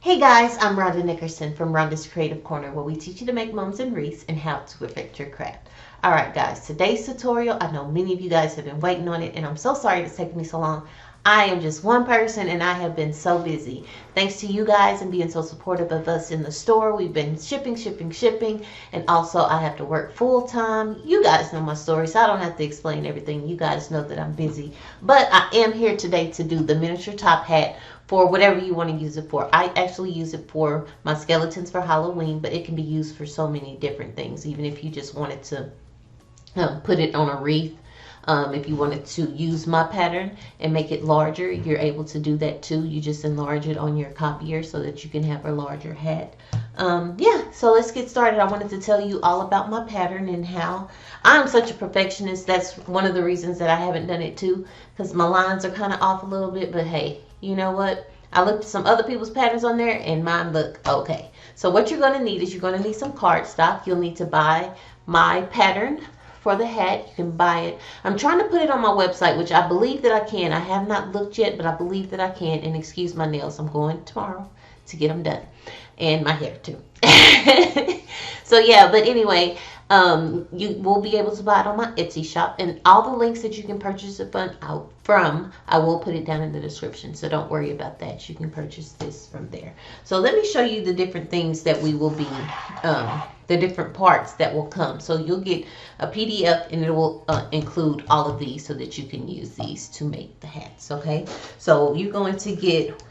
Hey guys, I'm Rhonda Nickerson from Rhonda's Creative Corner, where we teach you to make mums and wreaths and how to perfect your craft. Alright guys, today's tutorial, I know many of you guys have been waiting on it, and I'm so sorry it's taken me so long. I am just one person and I have been so busy. Thanks to you guys and being so supportive of us in the store. We've been shipping, and also I have to work full time. You guys know my story, so I don't have to explain everything. You guys know that I'm busy. But I am here today to do the miniature top hat for whatever you want to use it for. I actually use it for my skeletons for Halloween, but it can be used for so many different things, even if you just wanted to put it on a wreath. If you wanted to use my pattern and make it larger, you're able to do that too. You just enlarge it on your copier so that you can have a larger hat. Yeah, so let's get started. I wanted to tell you all about my pattern and how I'm such a perfectionist. That's one of the reasons that I haven't done it too, because my lines are kind of off a little bit, but hey, you know what? I looked at some other people's patterns on there and mine look okay. So what you're going to need is you're going to need some cardstock. You'll need to buy my pattern for the hat. You can buy it. I'm trying to put it on my website, which I believe that I can. I have not looked yet, but I believe that I can. And excuse my nails. I'm going tomorrow to get them done. And my hair too. So yeah, but anyway, you will be able to buy it on my Etsy shop, and all the links that you can purchase it from, I will put it down in the description, so don't worry about that. You can purchase this from there. So let me show you the different things that we will be, the different parts that will come. So you'll get a PDF, and it will include all of these so that you can use these to make the hats, okay? So you're going to get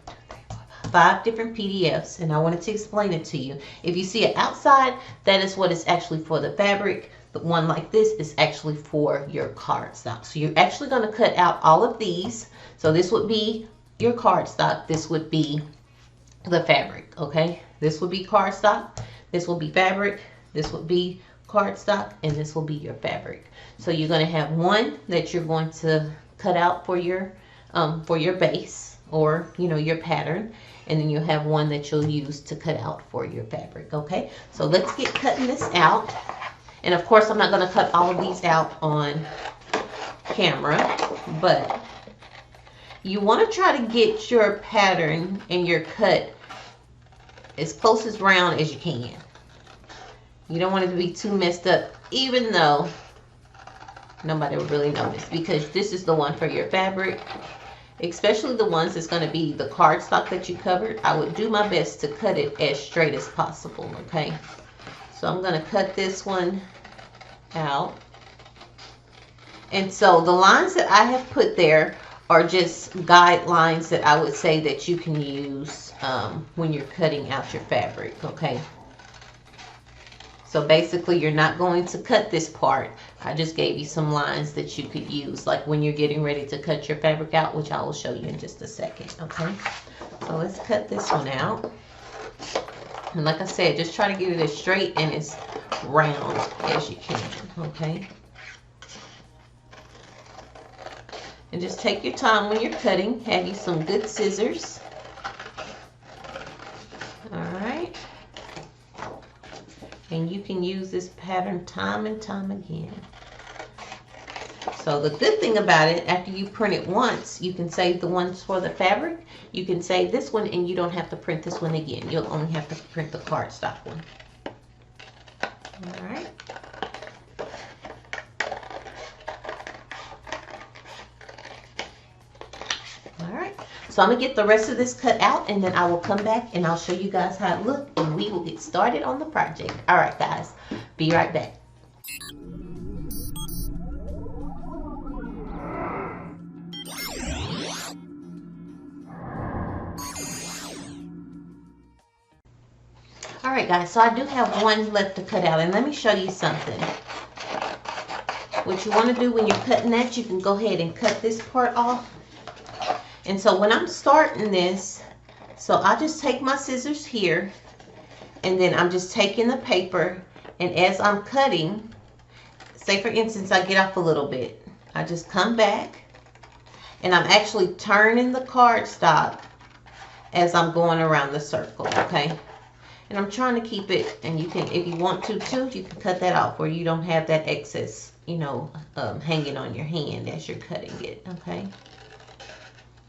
5 different PDFs, and I wanted to explain it to you. If you see it outside, that is what is actually for the fabric. The one like this is actually for your cardstock. So you're actually going to cut out all of these. So this would be your cardstock. This would be the fabric, okay? This would be cardstock. This will be fabric. This would be cardstock, and this will be your fabric. So you're going to have one that you're going to cut out for your base, or your pattern, and then you'll have one that you'll use to cut out for your fabric. Okay, so let's get cutting this out. And of course I'm not going to cut all of these out on camera, but you want to try to get your pattern and your cut as close as round as you can. You don't want it to be too messed up, even though nobody will really notice, because this is the one for your fabric. Especially the ones that's going to be the cardstock that you covered. I would do my best to cut it as straight as possible, okay? So I'm going to cut this one out. And so the lines that I have put there are just guidelines that I would say that you can use when you're cutting out your fabric, okay? So basically you're not going to cut this part. I just gave you some lines that you could use, like when you're getting ready to cut your fabric out, which I will show you in just a second, okay? So let's cut this one out. And like I said, just try to get it as straight and as round as you can, okay? And just take your time when you're cutting. Have you some good scissors. All right. And you can use this pattern time and time again. So the good thing about it, after you print it once, you can save the ones for the fabric. You can save this one, and you don't have to print this one again. You'll only have to print the cardstock one. All right. All right. So I'm going to get the rest of this cut out, and then I will come back and I'll show you guys how it looks, and we will get started on the project. All right, guys. Be right back. All right, guys. So I do have one left to cut out, and let me show you something. What you want to do when you're cutting that, you can go ahead and cut this part off. And so when I'm starting this, so I just take my scissors here, and then I'm just taking the paper, and as I'm cutting, say for instance I get off a little bit, I just come back, and I'm actually turning the cardstock as I'm going around the circle, okay? And I'm trying to keep it, and you can, if you want to too, you can cut that off where you don't have that excess, hanging on your hand as you're cutting it, okay?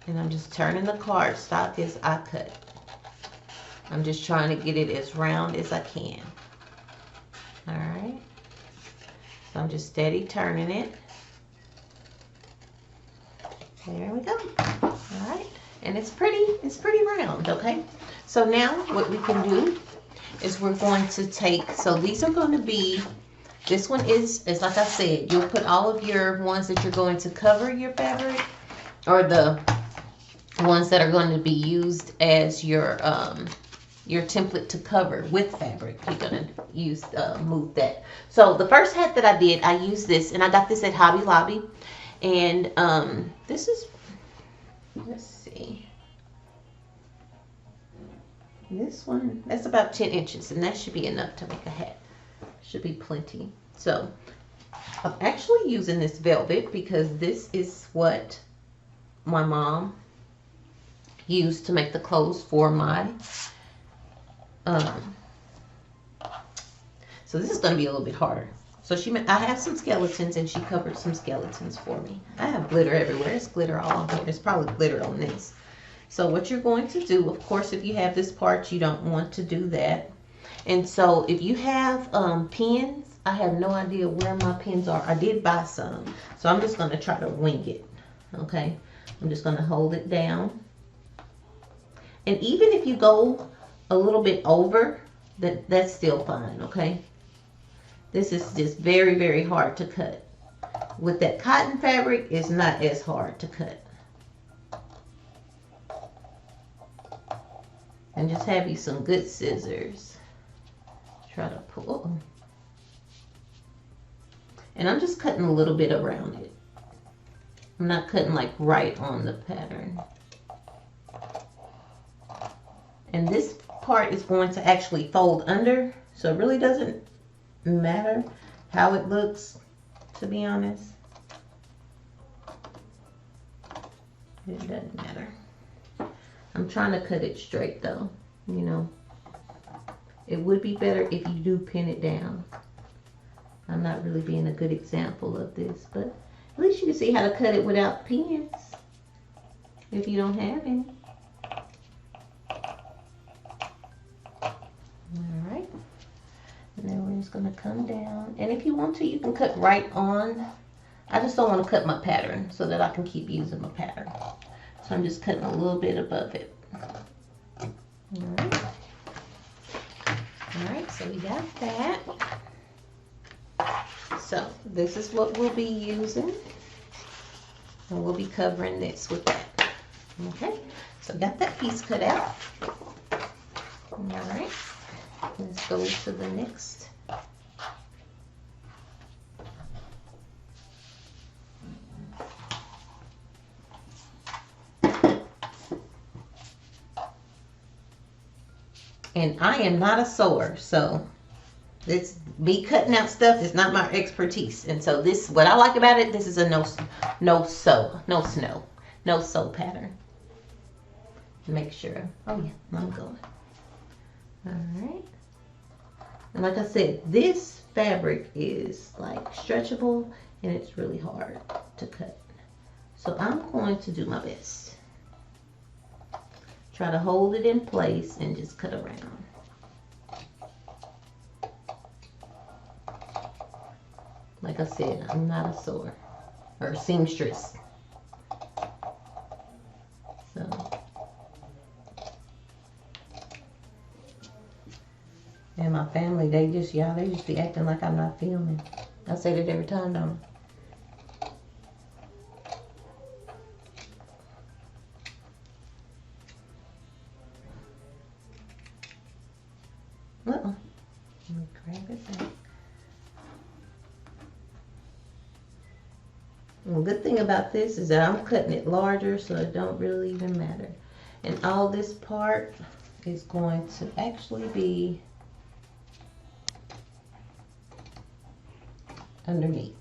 And I'm just turning the cardstock as I cut. I'm just trying to get it as round as I can. All right. So I'm just steady turning it. There we go. All right. And it's pretty round, okay? So now what we can do is we're going to take, so these are going to be, this one is like I said, you'll put all of your ones that you're going to cover your fabric, or the ones that are going to be used as your template to cover with fabric. You're going to use, move that. So the first hat that I did, I used this, and I got this at Hobby Lobby. And this is, let's see, this one, that's about 10 inches, and that should be enough to make a hat. Should be plenty. So I'm actually using this velvet because this is what my mom used to make the clothes for my, so this is going to be a little bit harder. So I have some skeletons, and she covered some skeletons for me. I have glitter everywhere. There's glitter all on here. There's probably glitter on this. So what you're going to do, of course, if you have this part, you don't want to do that. And so if you have pins, I have no idea where my pins are. I did buy some. So I'm just going to try to wing it. Okay. I'm just going to hold it down. And even if you go a little bit over, that's still fine. Okay. This is just very, very hard to cut. With that cotton fabric, it's not as hard to cut. And just have you some good scissors. Try to pull. And I'm just cutting a little bit around it. I'm not cutting like right on the pattern. And this part is going to actually fold under, so it really doesn't matter how it looks, to be honest. It doesn't matter. I'm trying to cut it straight though, you know. It would be better if you do pin it down. I'm not really being a good example of this, but at least you can see how to cut it without pins if you don't have any. Alright. And then we're just going to come down. And if you want to, you can cut right on. I just don't want to cut my pattern so that I can keep using my pattern. So I'm just cutting a little bit above it. Alright. Alright, so we got that. So this is what we'll be using. And we'll be covering this with that. Okay, so got that piece cut out. Alright. Let's go to the next. And I am not a sewer, so this me cutting out stuff is not my expertise. And so this, what I like about it, this is a no sew pattern. Make sure. Oh yeah, I'm going. All right. And like I said, this fabric is like stretchable and it's really hard to cut. So I'm going to do my best. Try to hold it in place and just cut around. Like I said, I'm not a sewer or seamstress. So. And my family, they just be acting like I'm not filming. I say that every time, don't I? Uh-oh. Let me grab it back. Well, the good thing about this is that I'm cutting it larger, so it don't really even matter. And all this part is going to actually be underneath,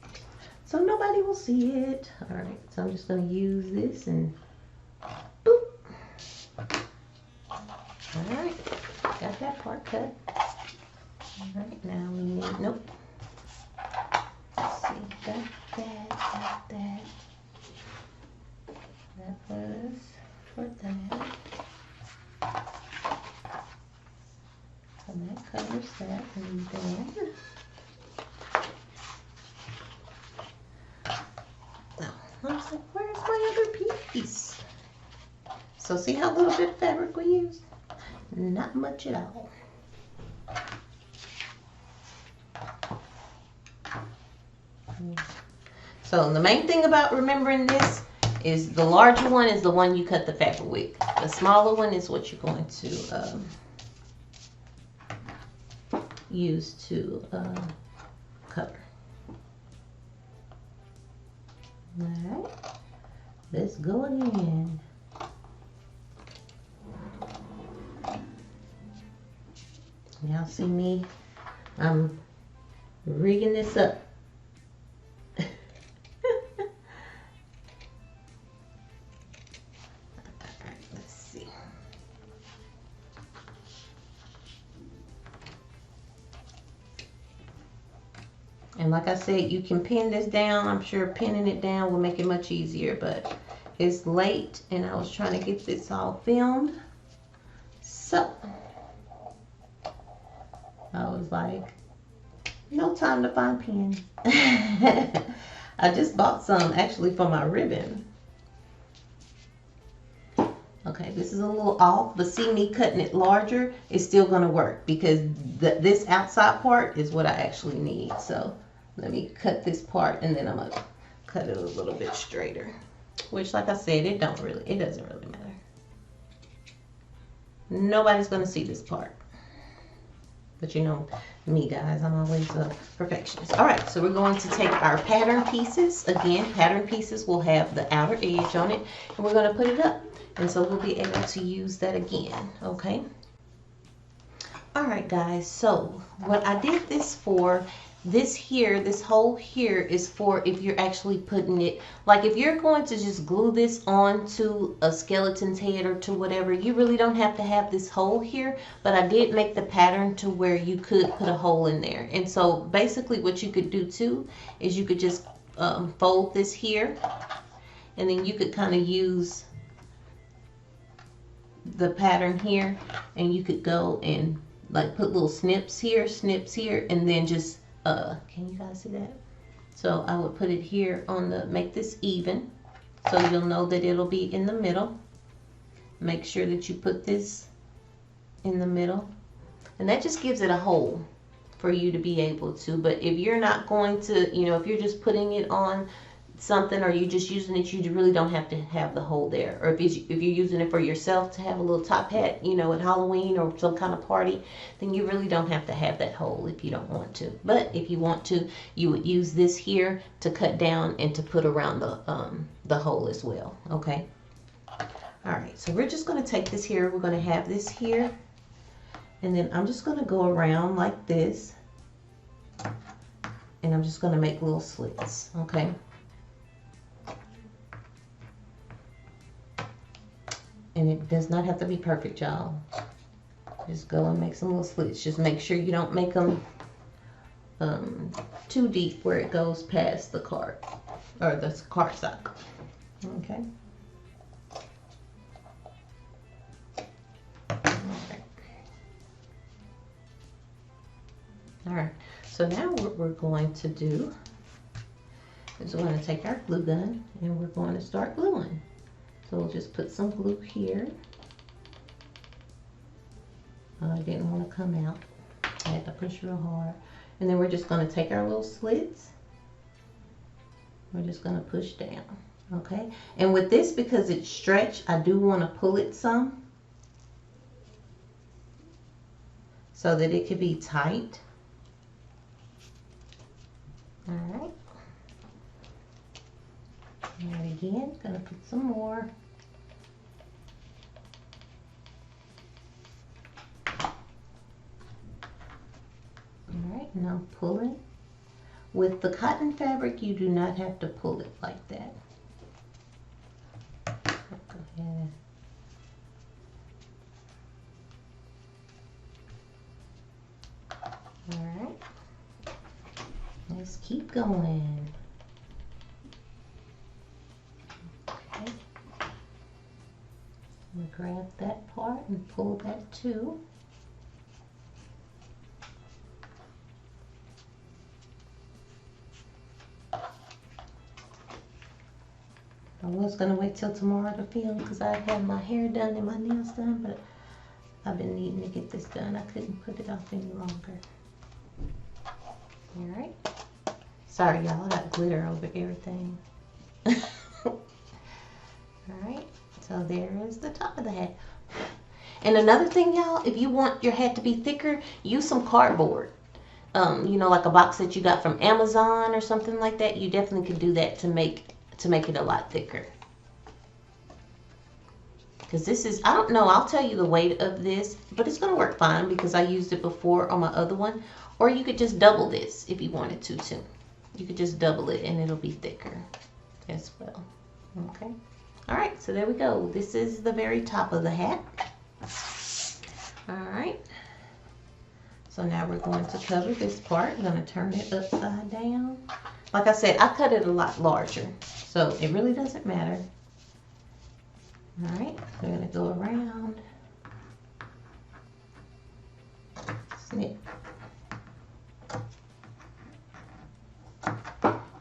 so nobody will see it. All right, so I'm just going to use this and boop. All right, got that part cut. All right, now we need, nope. Let's see, got that. That was for that. covers that, and then I was like, where's my other piece? So see how little bit of fabric we used? Not much at all. So the main thing about remembering this is the larger one is the one you cut the fabric with. The smaller one is what you're going to use to cover. Alright, let's go again. Y'all see me? I'm rigging this up. Let's see. And like I said, you can pin this down. I'm sure pinning it down will make it much easier, but it's late and I was trying to get this all filmed. So I was like, no time to find pins. I just bought some actually for my ribbon. Okay, this is a little off, but see me cutting it larger, it's still going to work because this outside part is what I actually need. So let me cut this part and then I'm going to cut it a little bit straighter. Which, like I said, it doesn't really matter. Nobody's going to see this part. But you know me, guys, I'm always a perfectionist. All right, so we're going to take our pattern pieces. Again, pattern pieces will have the outer edge on it, and we're going to put it up. And so we'll be able to use that again, okay? All right, guys, so what I did this for, this hole here is for if you're actually putting it, like if you're going to just glue this onto a skeleton's head or to whatever, you really don't have to have this hole here, but I did make the pattern to where you could put a hole in there. And so basically what you could do too is you could just fold this here, and then you could kind of use the pattern here, and you could go and like put little snips here, and then just can you guys see that? So I would put it here on the, make this even so you'll know that it'll be in the middle. Make sure that you put this in the middle, and that just gives it a hole for you to be able to. But if you're not going to, you know, if you're just putting it on something or you just using it, you really don't have to have the hole there. Or if you're using it for yourself to have a little top hat, you know, at Halloween or some kind of party, then you really don't have to have that hole if you don't want to. But if you want to, you would use this here to cut down and to put around the hole as well. Okay. All right. So we're just going to take this here. We're going to have this here, and then I'm just going to go around like this, and I'm just going to make little slits. Okay. And it does not have to be perfect, y'all. Just go and make some little slits. Just make sure you don't make them too deep where it goes past the cart or the cart sock. Okay. All right. So now what we're going to do is we're going to take our glue gun and we're going to start gluing. So we'll just put some glue here. I didn't want to come out. I had to push real hard. And then we're just going to take our little slits. We're just going to push down. Okay. And with this, because it's stretched, I do want to pull it some so that it could be tight. All right. And again, going to put some more. Alright, now pulling. With the cotton fabric, you do not have to pull it like that. Go ahead. Alright. Let's keep going. Okay. We'll grab that part and pull that too. I was gonna wait till tomorrow to film because I had my hair done and my nails done, but I've been needing to get this done. I couldn't put it off any longer. All right. Sorry, y'all. I got glitter over everything. All right. So there is the top of the hat. And another thing, y'all, if you want your hat to be thicker, use some cardboard. You know, like a box that you got from Amazon or something like that. You definitely could do that to make it a lot thicker. Because this is, I don't know, I'll tell you the weight of this, but it's going to work fine because I used it before on my other one. Or you could just double this if you wanted to too. You could just double it and it'll be thicker as well. Okay. All right, so there we go. This is the very top of the hat. All right. So now we're going to cover this part. We're going to turn it upside down. Like I said, I cut it a lot larger, so it really doesn't matter. All right, we're going to go around, snip.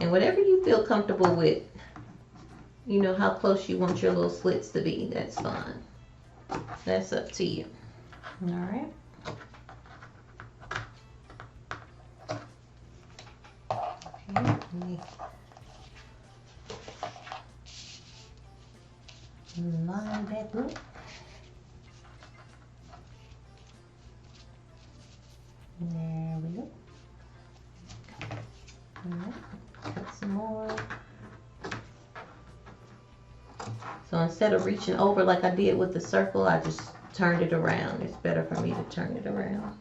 And whatever you feel comfortable with, you know how close you want your little slits to be, that's fine. That's up to you. All right. Okay, let me line that up. There we go. All right, cut some more. So instead of reaching over like I did with the circle, I just turned it around. It's better for me to turn it around.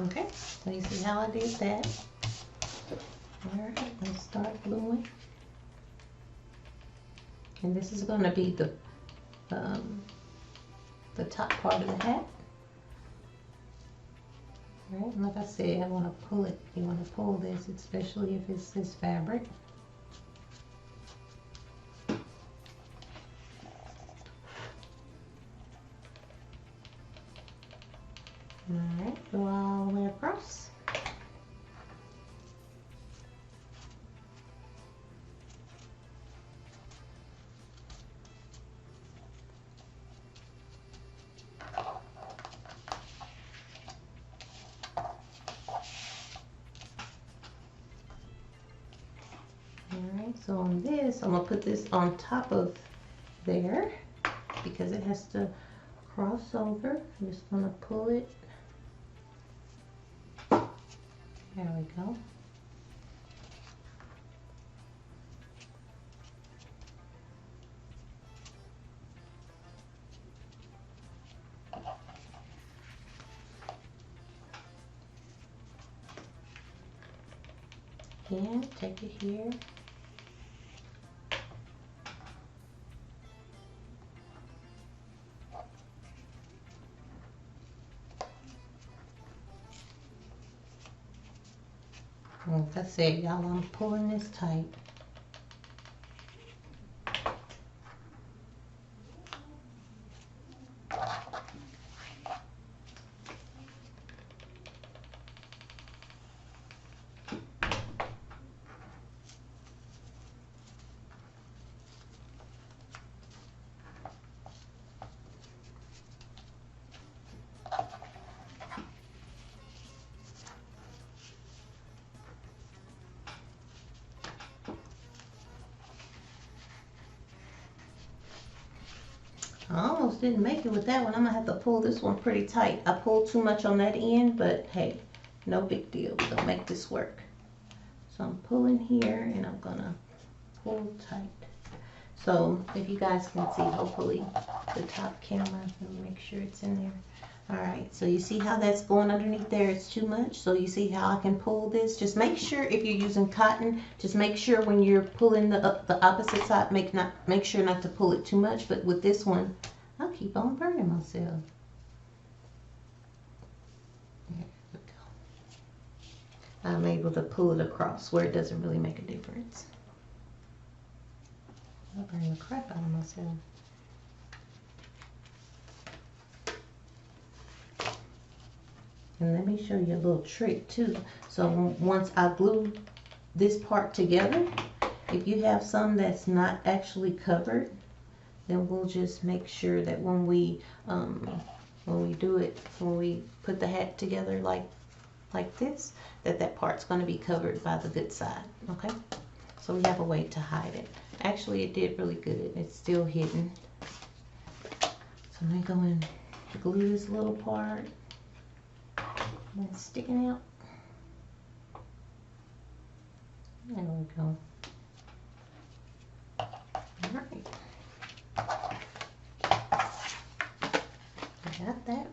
Okay, so you see how I did that. All right, let's start gluing. And this is going to be the top part of the hat. All right, and like I said, I want to pull it. You want to pull this, especially if it's this fabric. All right, go all the way across. So on this, I'm going to put this on top of there because it has to cross over. I'm just going to pull it. There we go. Again, take it here. Like I said, y'all, I'm pulling this tight. I almost didn't make it with that one. I'm gonna have to pull this one pretty tight. I pulled too much on that end, but hey, no big deal. We're gonna make this work. So I'm pulling here and I'm gonna pull tight. So if you guys can see, hopefully the top camera, let me make sure it's in there. All right, so you see how that's going underneath there? It's too much. So you see how I can pull this? Just make sure if you're using cotton, just make sure when you're pulling the opposite side, make sure not to pull it too much. But with this one, I'll keep on burning myself. There we go. I'm able to pull it across where it doesn't really make a difference. I'll burn the crap out of myself. And let me show you a little trick too. So once I glue this part together, If you have some that's not actually covered, then we'll just make sure that when we do it, when we put the hat together like this, that part's going to be covered by the good side. Okay, so we have a way to hide it. Actually, it did really good. It's still hidden. So let me go and glue this little part. And it's sticking out. There we go. All right. I got that.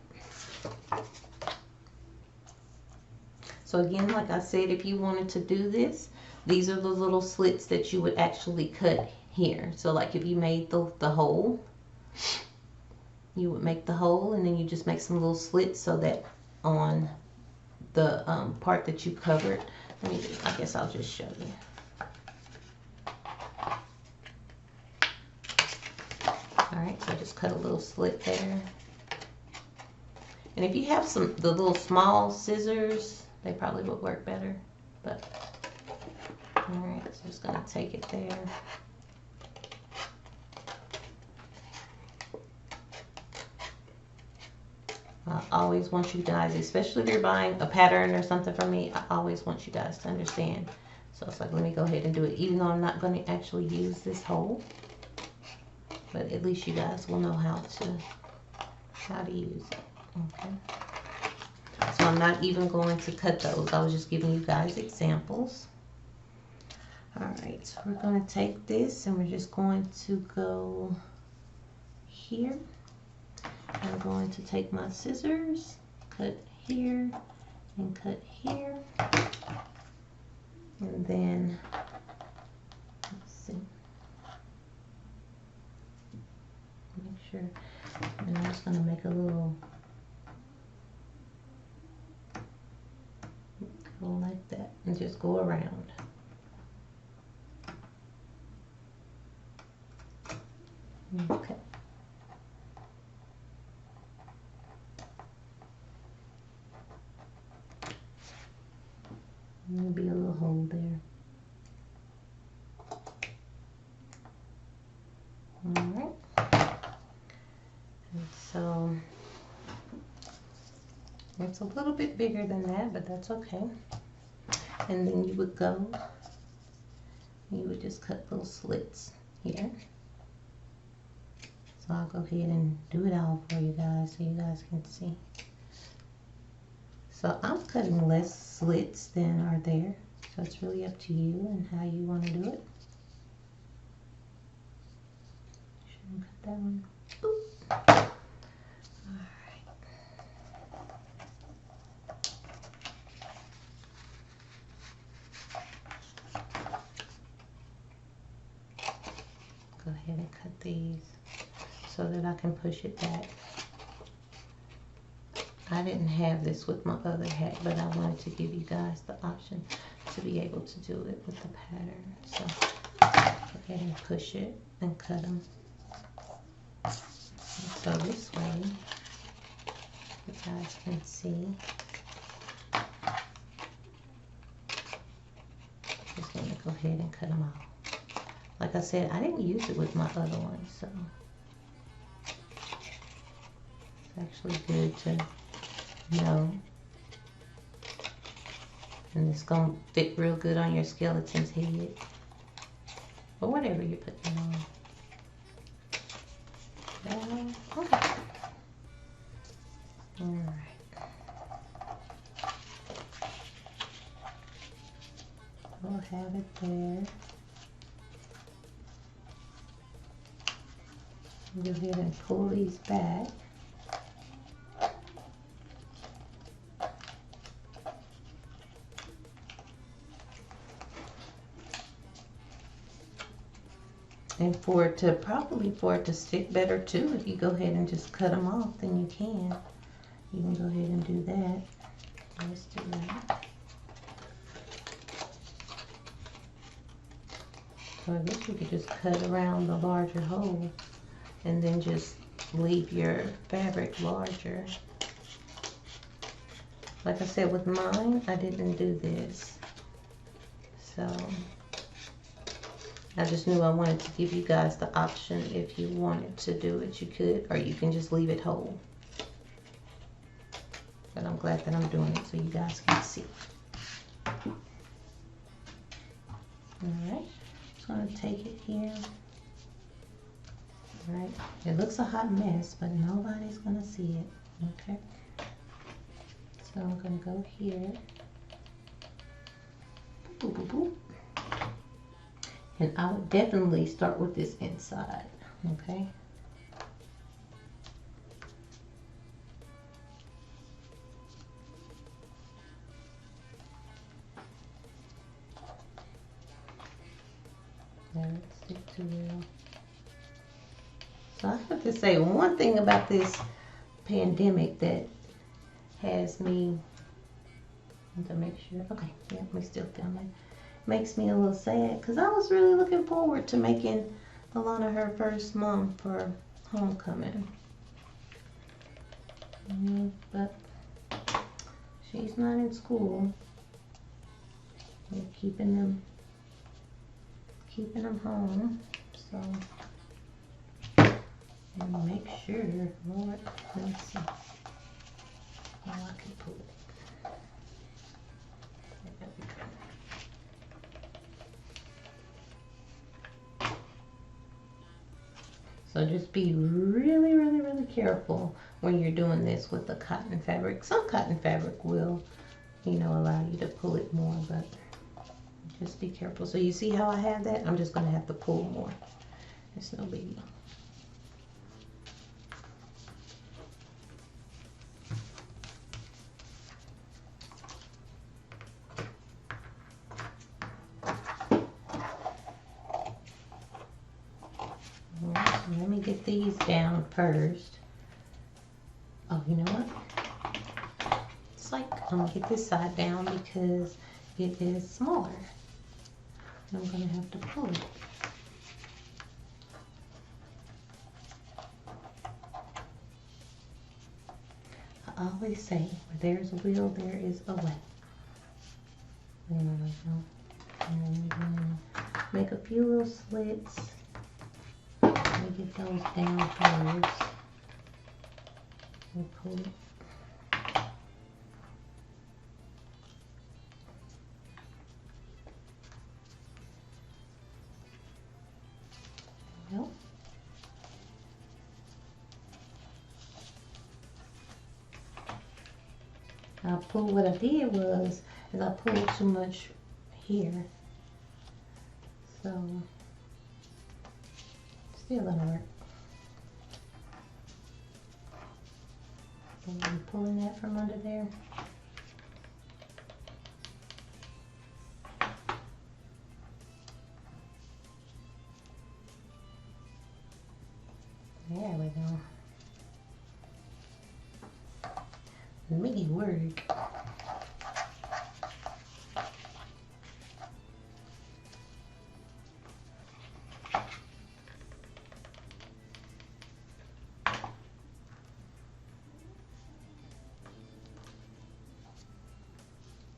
So again, like I said, if you wanted to do this, these are the little slits that you would actually cut here. So like if you made the hole, you would make the hole and then you just make some little slits so that on the part that you covered, I guess I'll just show you. All right, so just cut a little slit there. And if you have the little small scissors, they probably would work better, but all right, so just gonna take it there. I always want you guys, especially if you're buying a pattern or something from me, I always want you guys to understand. So it's like, let me go ahead and do it, even though I'm not going to actually use this hole, but at least you guys will know how to use it. Okay. So I'm not even going to cut those. I was just giving you guys examples. All right, so we're going to take this and we're just going to go here. I'm going to take my scissors, cut here and cut here, and then let's see, make sure, and I'm just going to make a little go like that and just go around. Okay. There'll be a little hole there. Alright. And so it's a little bit bigger than that, but that's okay. And then you would go, you would just cut little slits here. So I'll go ahead and do it all for you guys so you guys can see. So I'm cutting less slits than are there. So it's really up to you and how you want to do it. Shouldn't cut that one. Boop. Alright. Go ahead and cut these so that I can push it back. I didn't have this with my other hat, but I wanted to give you guys the option to be able to do it with the pattern. So go ahead and push it and cut them. And so this way, you guys can see. Just going to go ahead and cut them off. Like I said, I didn't use it with my other one, so it's actually good to know. And it's going to fit real good on your skeleton's head or whatever you're putting on. Okay. Alright. We'll have it there. Go ahead and pull these back. And for it to stick better too, if you go ahead and just cut them off, then you can. You can go ahead and do that. Let's do that. So I guess you could just cut around the larger hole and then just leave your fabric larger. Like I said, with mine, I didn't do this. So I just knew I wanted to give you guys the option. If you wanted to do it, you could, or you can just leave it whole. But I'm glad that I'm doing it so you guys can see. Alright, just going to take it here. Alright, it looks a hot mess, but nobody's going to see it. Okay, so I'm going to go here. Boop, boop, boop. And I would definitely start with this inside. Okay. Doesn't stick too well. So I have to say one thing about this pandemic that has me to make sure. Okay, yeah, we still filming. Makes me a little sad because I was really looking forward to making Alana her first mom for homecoming. But she's not in school. We're keeping them home. So and make sure, Lord, let's see how I can pull it. There we go. So just be really, really, really careful when you're doing this with the cotton fabric. Some cotton fabric will, you know, allow you to pull it more, but just be careful. So you see how I have that? I'm just going to have to pull more. It's no biggie. Let me get these down first. Oh, you know what? It's like I'm gonna get this side down because it is smaller. I'm gonna have to pull it. I always say, where there's a will, there is a way. There we go. And I'm gonna make a few little slits. Let me get those down first. We'll pull it. Nope. What I did was, is I pulled too much here. So, still gonna work. So I'm pulling that from under there. There we go. Make it work.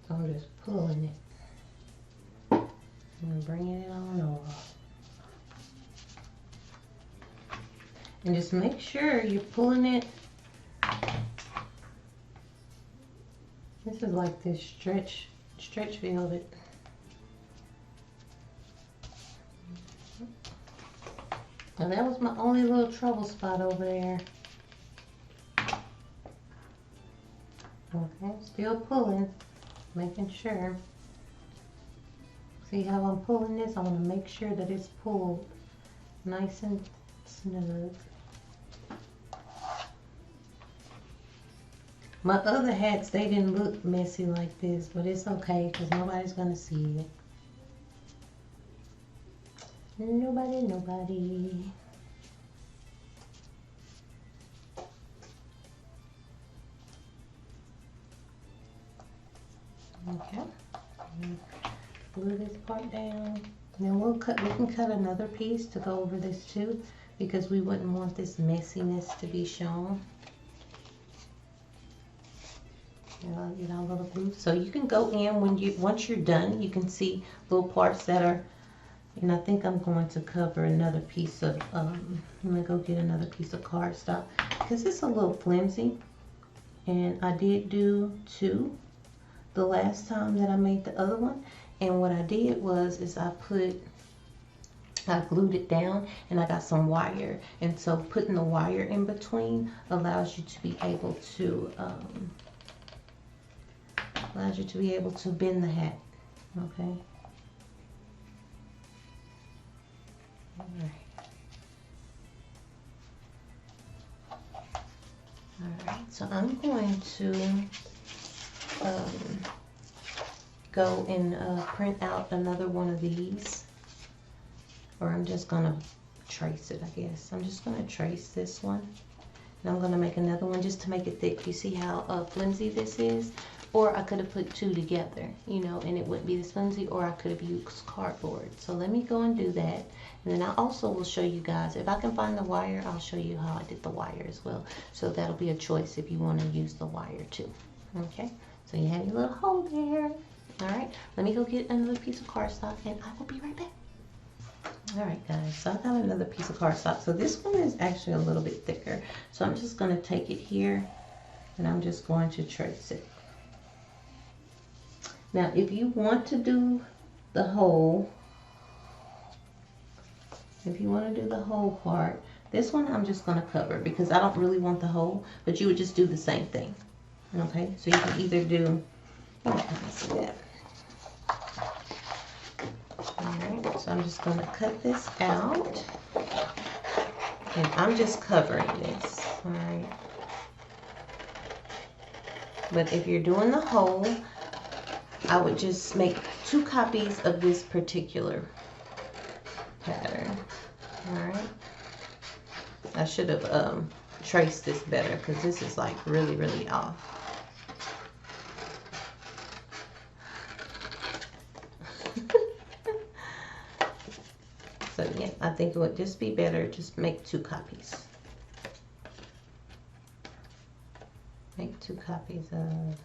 So I'm just pulling it and bringing it on over. And just make sure you're pulling it. This is like this stretch velvet. And that was my only little trouble spot over there. Okay, still pulling, making sure. See how I'm pulling this? I want to make sure that it's pulled nice and snug. My other hats, they didn't look messy like this, but it's okay because nobody's going to see it. Nobody. Okay. Glue this part down. Then we can cut another piece to go over this too, because we wouldn't want this messiness to be shown. Get our little glue. So you can go in once you're done, you can see little parts that are, And I think I'm going to cover another piece of, I'm going to go get another piece of cardstock because it's a little flimsy. And I did do 2 the last time that I made the other one. And what I did was, I glued it down and I got some wire. And so putting the wire in between allows you to be able to, bend the hat, okay? Alright, so I'm going to go and print out another one of these, or I'm just going to trace it, I guess. I'm just going to trace this one, and I'm going to make another one just to make it thick. You see how flimsy this is? Or I could have put 2 together, you know, and it wouldn't be this flimsy, or I could have used cardboard. So let me go and do that. And then I also will show you guys, if I can find the wire, I'll show you how I did the wire as well. So that'll be a choice if you want to use the wire too. Okay, so you have your little hole there. All right, let me go get another piece of cardstock and I will be right back. All right, guys, so I got another piece of cardstock. So this one is actually a little bit thicker. So I'm just going to take it here and I'm just going to trace it. Now, if you want to do the hole, part, this one I'm just going to cover because I don't really want the hole, but you would just do the same thing. Okay, so you can either do, Alright, so I'm just going to cut this out, and I'm just covering this. Alright, but if you're doing the hole, I would just make 2 copies of this particular pattern. Alright. I should have traced this better because this is like really, really off. So yeah, I think it would just be better just make 2 copies. Make 2 copies of...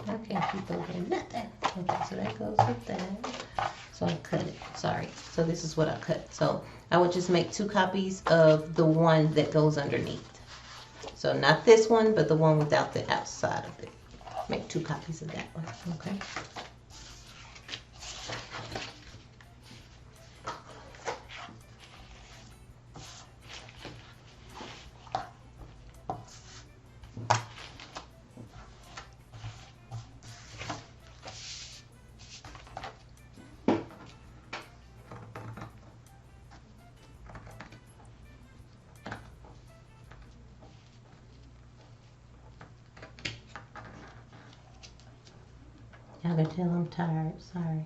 I can't keep over nothing. Okay, so that goes with that. So I cut it. Sorry. So this is what I cut. So I would just make 2 copies of the one that goes underneath. So not this one, but the one without the outside of it. Make 2 copies of that one. Okay. Y'all can tell I'm tired, sorry.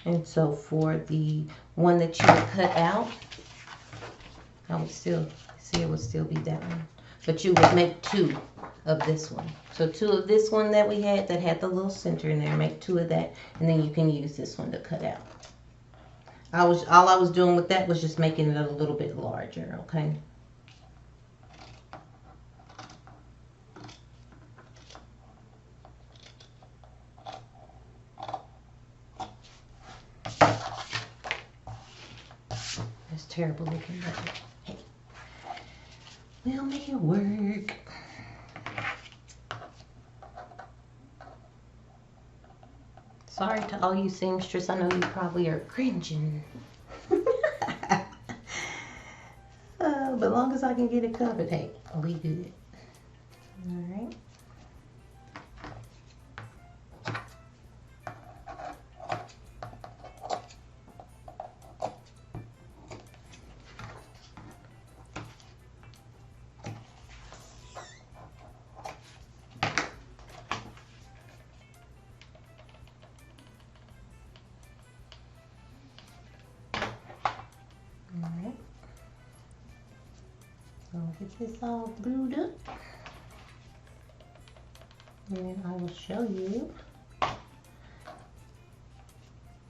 And so for the one that you would cut out, I would still, see it would still be that one. But you would make 2 of this one. So 2 of this one that we had that had the little center in there, make 2 of that, and then you can use this one to cut out. All I was doing with that was just making it a little bit larger, okay? Terrible looking, but hey, we'll make it work. Sorry to all you seamstress, I know you probably are cringing. But as long as I can get it covered, hey, we good. Alright. So get this all glued up. And then I will show you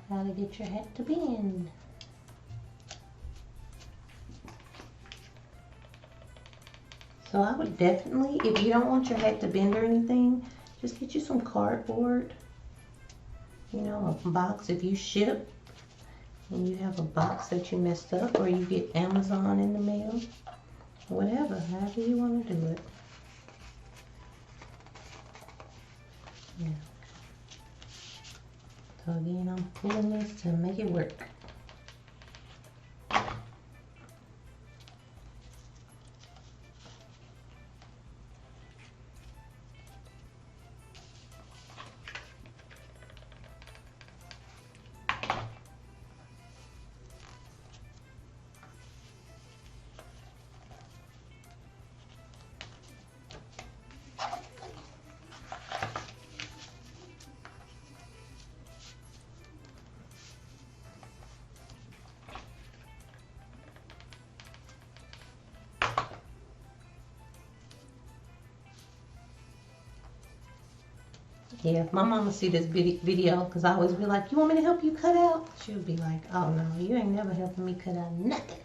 how to get your hat to bend. So I would definitely, if you don't want your hat to bend or anything, just get you some cardboard. You know, a box if you ship and you have a box that you messed up, or you get Amazon in the mail, whatever, however you want to do it. Yeah. So again, I'm pulling this to make it work. Yeah, if my mama see this video, because I always be like, you want me to help you cut out? She'll be like, oh no, you ain't never helping me cut out nothing.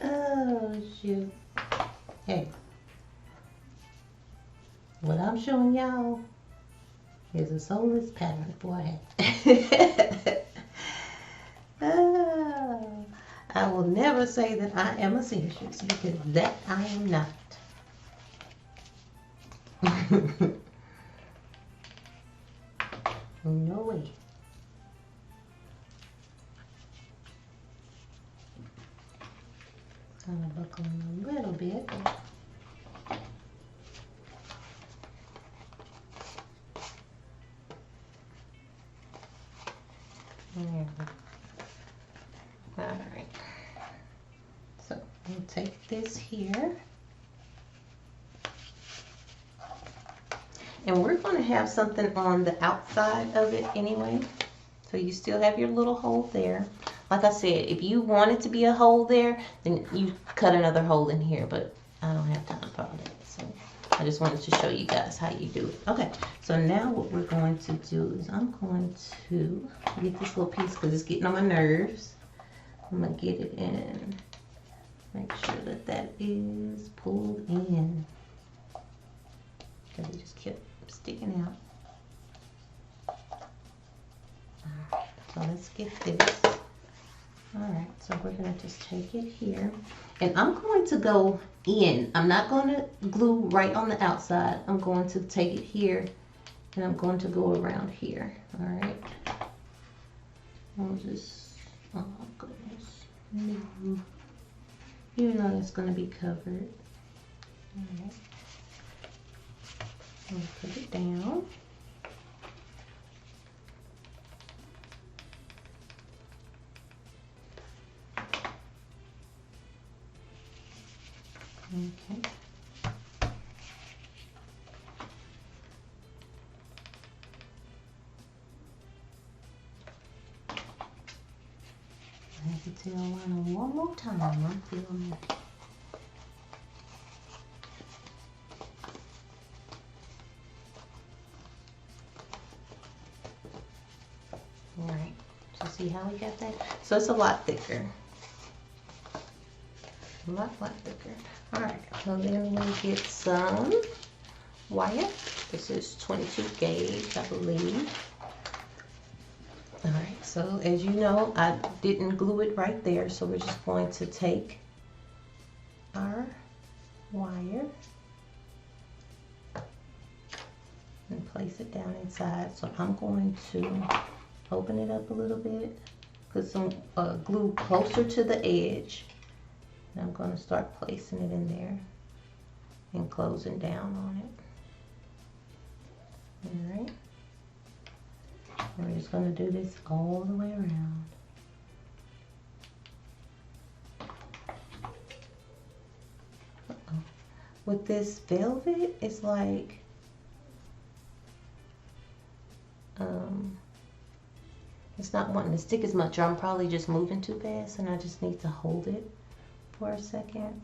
Oh, shoot. Hey, what I'm showing y'all is a soulless pattern for a hat. Oh, I will never say that I am a seamstress, because that I am not. No way. Kind of buckling a little bit. There. All right. So we'll take this here. And we're going to have something on the outside of it anyway. So you still have your little hole there. Like I said, if you want it to be a hole there, then you cut another hole in here. But I don't have time for all that. So I just wanted to show you guys how you do it. Okay, so now what we're going to do is I'm going to get this little piece because it's getting on my nerves. I'm going to get it in. Make sure that that is pulled in. Because it just kept sticking out. Alright, so let's get this. Alright, so we're going to just take it here. And I'm going to go in. I'm not going to glue right on the outside. I'm going to take it here and I'm going to go around here. Alright. I'll just, oh goodness. No. Even though it's going to be covered. Alright. I'll put it down. Okay. I have to tell Lana one more time. I'm feeling it. Alright, so see how we got that? So it's a lot thicker. A lot thicker. Alright, so then we get some wire. This is 22 gauge, I believe. Alright, so as you know, I didn't glue it right there, so we're just going to take our wire and place it down inside. So I'm going to open it up a little bit, put some glue closer to the edge, and I'm going to start placing it in there and closing down on it. Alright. And we're just going to do this all the way around. With this velvet, it's like it's not wanting to stick as much, or I'm probably just moving too fast and I just need to hold it for a second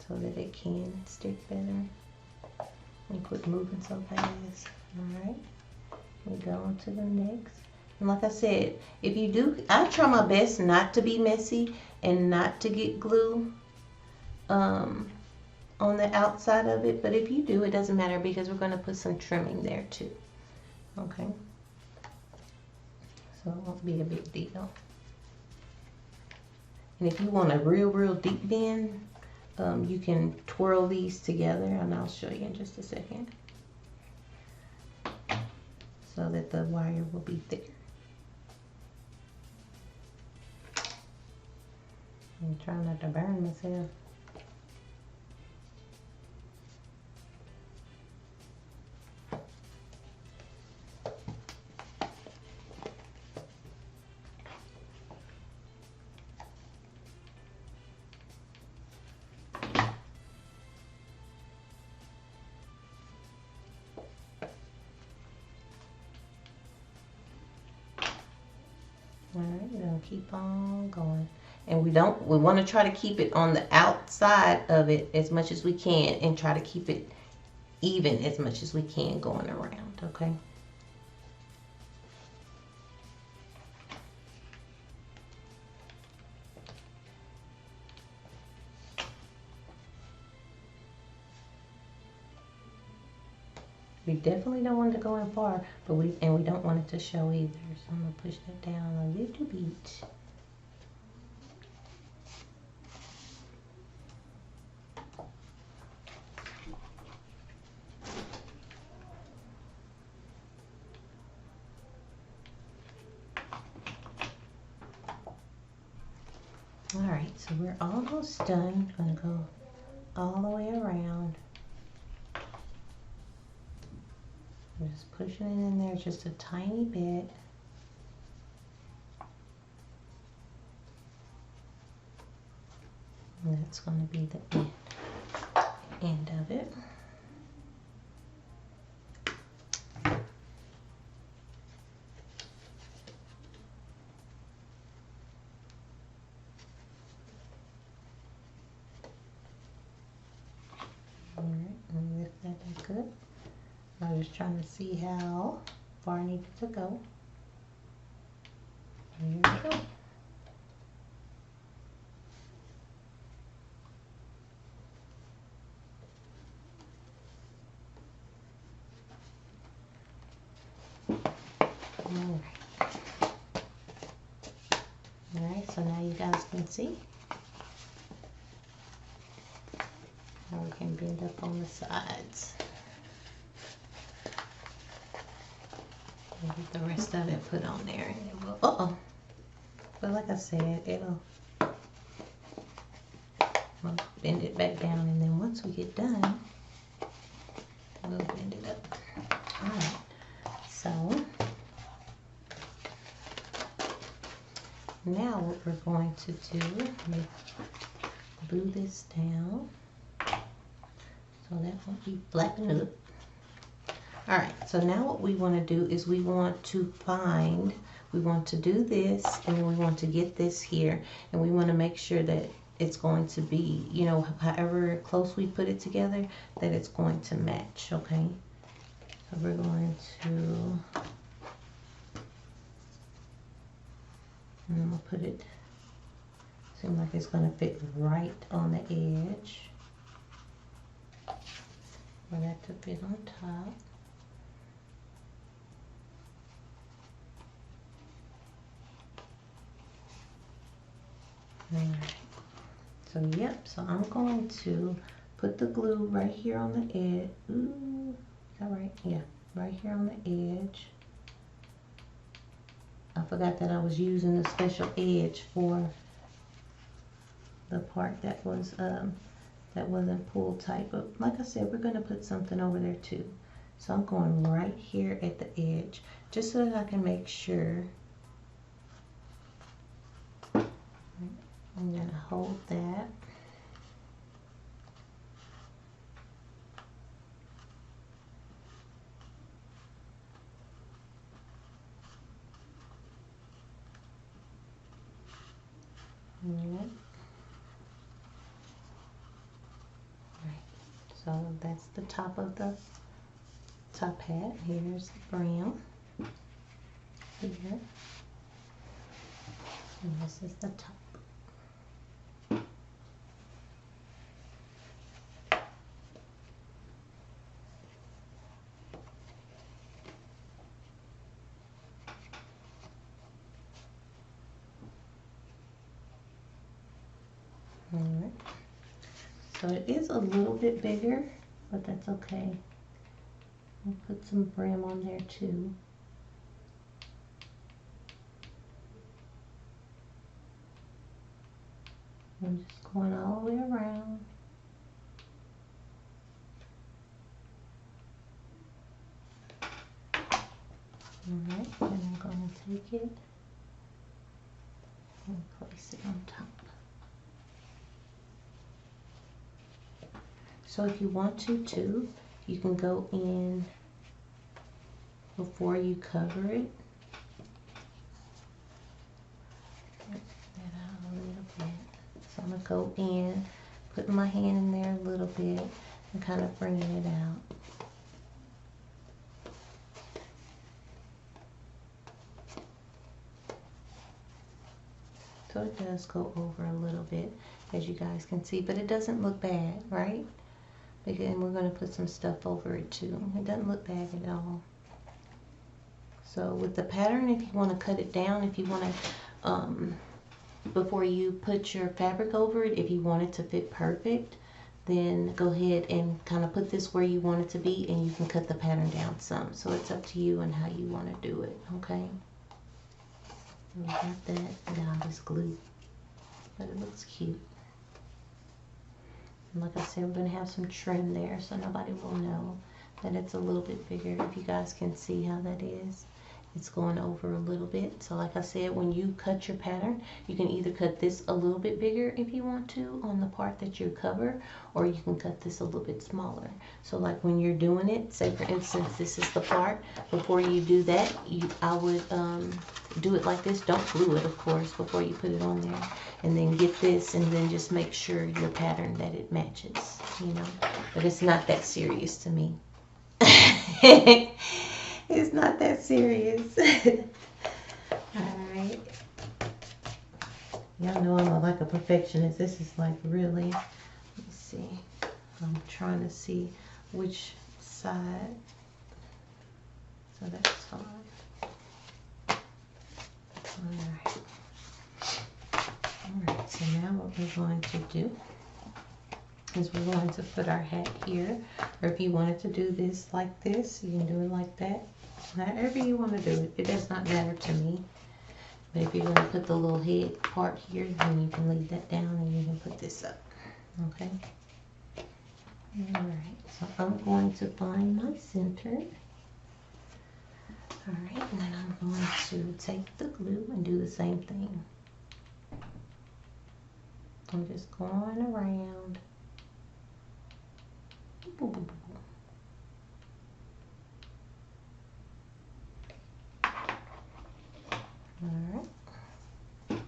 so that it can stick better. And quit moving so fast. Alright, we go on to the next. And like I said, if you do, I try my best not to be messy and not to get glue on the outside of it, but if you do, it doesn't matter because we're going to put some trimming there too. Okay, so it won't be a big deal. And if you want a real deep bend, you can twirl these together, and I'll show you in just a second, so that the wire will be thicker. I'm trying not to burn myself. Alright, we're going to keep on going. And we want to try to keep it on the outside of it as much as we can and try to keep it even as much as we can going around, okay? We definitely don't want it to go in far, but we don't want it to show either. So I'm gonna push that down a little bit. All right, so we're almost done. Gonna go all the way around. I'm just pushing it in there just a tiny bit. And that's going to be the end of it. All right, and lift that back up. I was trying to see how far I needed to go. There we go. Alright, so now you guys can see how we can bend up on the sides. Get the rest of it put on there, and it will, but like I said, we'll bend it back down, and then once we get done, we'll bend it up. All right, so now what we're going to do is glue this down so that won't be flapping up. All right, so now what we want to do is we want to do this, and then we want to get this here, and we want to make sure that it's going to be, you know, however close we put it together, that it's going to match, okay? So we're going to, and I'm going to put it, seems like it's going to fit right on the edge for that to fit on top. Alright, so yep, so I'm going to put the glue right here on the edge. Ooh, is that right? Yeah, right here on the edge. I forgot that I was using the special edge for the part that was that wasn't pulled tight. But like I said, we're gonna put something over there too. So I'm going right here at the edge, just so that I can make sure. I'm going to hold that. Alright. So that's the top of the top hat. Here's the brim. Here. And this is the top. Alright. So it is a little bit bigger, but that's okay. We'll put some brim on there too. I'm just going all the way around. Alright, and I'm going to take it and place it on top. So if you want to too, you can go in before you cover it. Get that out a little bit. So I'm going to go in, putting my hand in there a little bit and kind of bringing it out. So it does go over a little bit, as you guys can see, but it doesn't look bad, right? And we're going to put some stuff over it too. It doesn't look bad at all. So with the pattern, if you want to cut it down, if you want to, before you put your fabric over it, if you want it to fit perfect, then go ahead and kind of put this where you want it to be, and you can cut the pattern down some. So it's up to you and how you want to do it, okay? We got that down, just glue, but it looks cute. And like I said, we're going to have some trim there so nobody will know that it's a little bit bigger. If you guys can see how that is, it's going over a little bit. So like I said, when you cut your pattern, you can either cut this a little bit bigger if you want to on the part that you cover, or you can cut this a little bit smaller. So like when you're doing it, say for instance this is the part, before you do that, I would do it like this. Don't glue it, of course, before you put it on there, and then get this and then just make sure your pattern that it matches, you know. But it's not that serious to me. It's not that serious. Alright. Y'all know I'm like a perfectionist. This is like really, let me see. I'm trying to see which side. So that's fine. Alright. Alright, so now what we're going to do is we're going to put our hat here. Or if you wanted to do this like this, you can do it like that. However you want to do it. It does not matter to me. But if you're going to put the little head part here, then you can leave that down and you can put this up. Okay? Alright, so I'm going to find my center. Alright, and then I'm going to take the glue and do the same thing. I'm just going around. Boop, boop, boop. Alright. I'm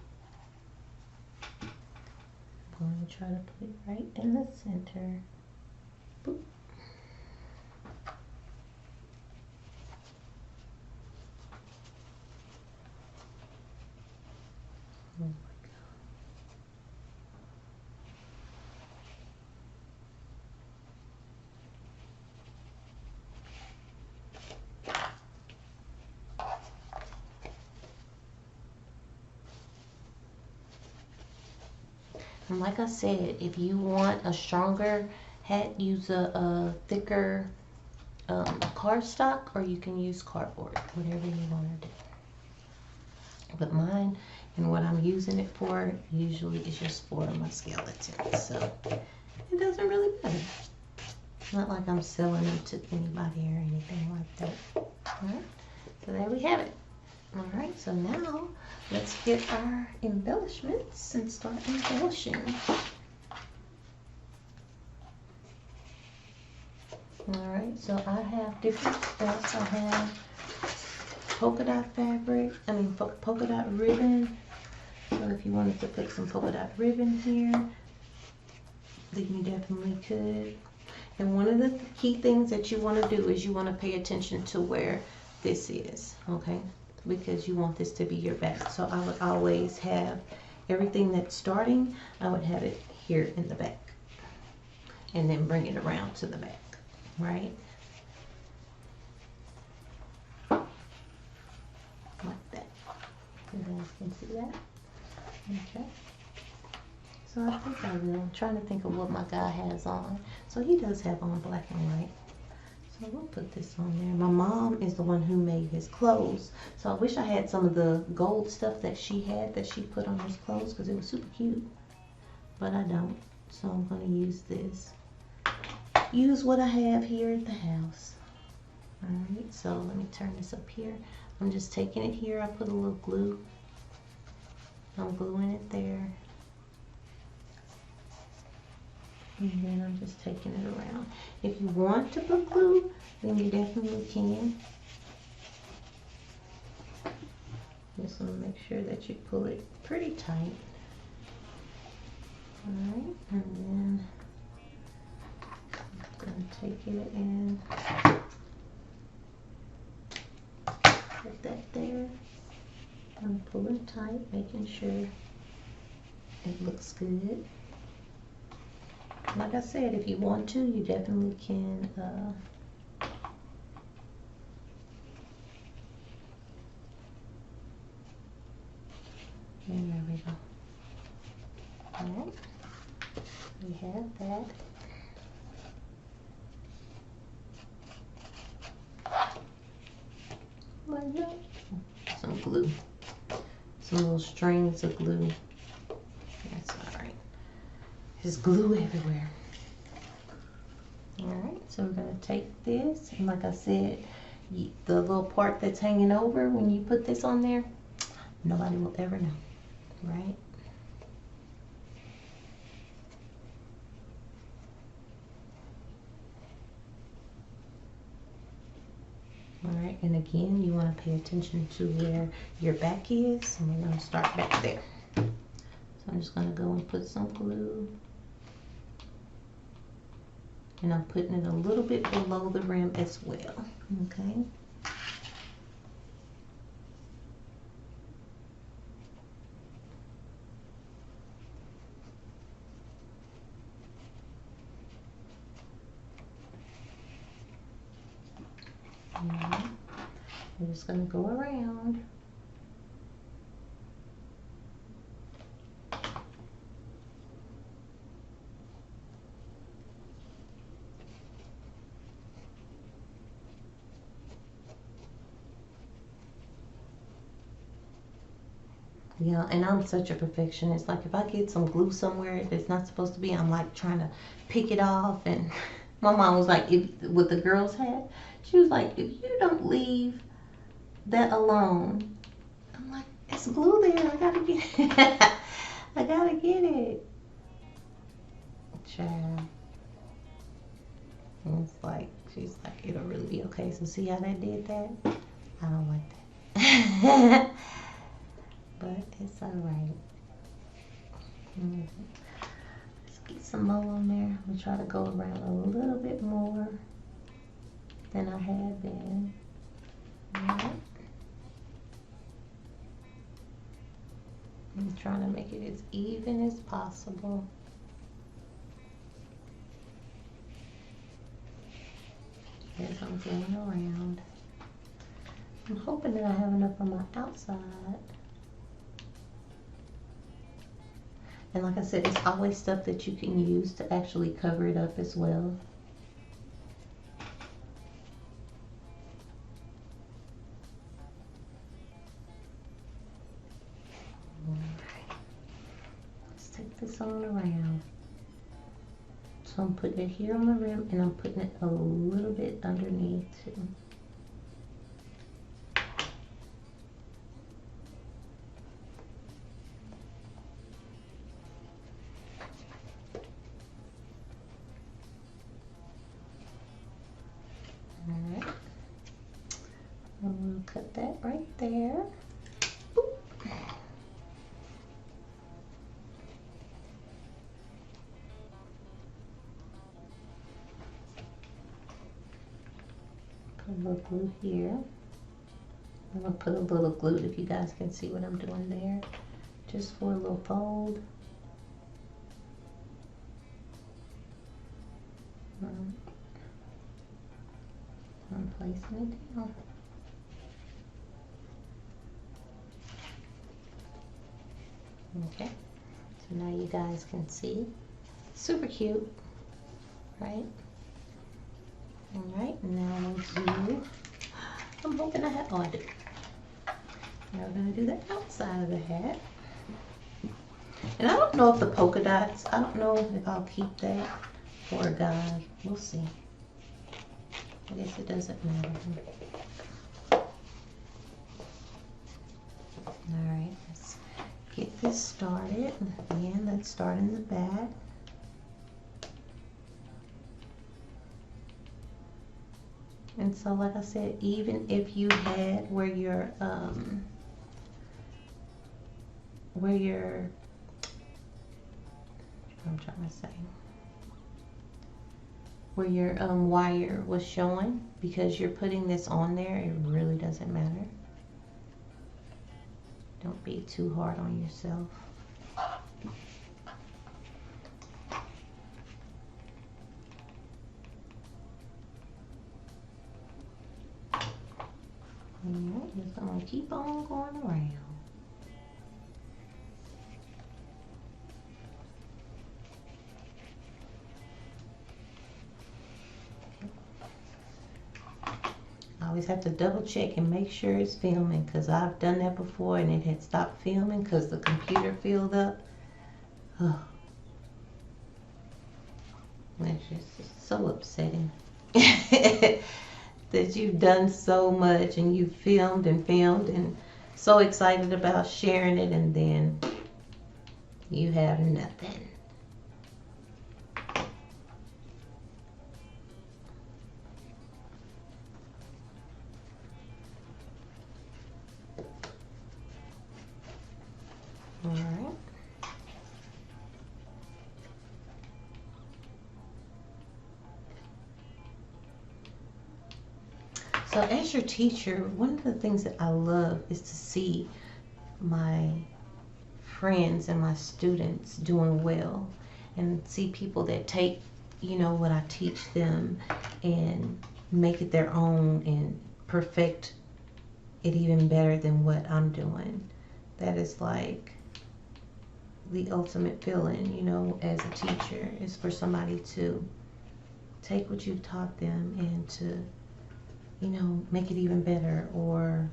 going to try to put it right in the center. Boop. There we go. And like I said, if you want a stronger hat, use a thicker cardstock, or you can use cardboard, whatever you want to do. But mine, and what I'm using it for, usually is just for my skeleton. So it doesn't really matter. It's not like I'm selling them to anybody or anything like that. Alright, so there we have it. Alright, so now let's get our embellishments and start embellishing. Alright, so I have different stuff. I have polka dot fabric, polka dot ribbon. So So if you wanted to put some polka dot ribbon here, then you definitely could. And one of the key things that you want to do is you want to pay attention to where this is, okay? Because you want this to be your back. So I would always have everything that's starting, I would have it here in the back. And then bring it around to the back, right? Like that. You guys can see that? Okay. So I think I will. I'm trying to think of what my guy has on. So he does have on black and white. So we'll put this on there. My mom is the one who made his clothes. So I wish I had some of the gold stuff that she had that she put on his clothes because it was super cute. But I don't. So I'm going to use this. Use what I have here at the house. Alright, so let me turn this up here. I'm just taking it here. I put a little glue. I'm gluing it there. And then I'm just taking it around. If you want to put glue, then you definitely can. Just want to make sure that you pull it pretty tight. Alright, and then I'm going to take it and put that there. I'm pulling tight, making sure it looks good. Like I said, if you want to, you definitely can and there we go. Alright, we have that. Like that. Some glue. Some little strings of glue. That's alright. There's glue everywhere. Alright, so we're going to take this, and like I said, the little part that's hanging over, when you put this on there, nobody will ever know, right? Alright, and again, you want to pay attention to where your back is, and we're going to start back there. So I'm just going to go and put some glue. And I'm putting it a little bit below the rim as well, okay? And I'm just going to go around. Yeah, and I'm such a perfectionist. Like if I get some glue somewhere if it's not supposed to be, I'm like trying to pick it off. And my mom was like, what the girls had, she was like, if you don't leave that alone, I'm like, it's glue there. I gotta get it. I gotta get it. Child. And it's like, she's like, it'll really be okay. So see how they did that? I don't like that. But it's alright. Let's get some more on there. We'll try to go around a little bit more than I have been. Alright. I'm trying to make it as even as possible. As I'm going around. I'm hoping that I have enough on my outside. And like I said, it's always stuff that you can use to actually cover it up as well. Alright. Let's take this on around. So I'm putting it here on the rim and I'm putting it a little bit underneath too. Alright. I'm going to cut that right there. Boop. little glue here. I'm going to put a little glue if you guys can see what I'm doing there. Just for a little fold. I'm placing it down. Okay, so now you guys can see. Super cute, right? All right, now we'll do, I'm hoping I have, oh I do. Now we're gonna do the outside of the hat. And I don't know if the polka dots, I don't know if I'll keep that for a guy. We'll see. I guess it doesn't matter. Alright, let's get this started. Again, let's start in the back. And so like I said, even if you had where your I'm trying to say, where your wire was showing, because you're putting this on there, it really doesn't matter. Don't be too hard on yourself. Alright, just gonna keep on going around. I always have to double check and make sure it's filming, because I've done that before and it had stopped filming because the computer filled up. Oh. That's just so upsetting. That you've done so much and you've filmed and so excited about sharing it, and then you have nothing. All right. So as your teacher, one of the things that I love is to see my friends and my students doing well, and see people that take, you know, what I teach them and make it their own and perfect it even better than what I'm doing. That is like the ultimate feeling, you know, as a teacher, is for somebody to take what you've taught them and to, you know, make it even better, or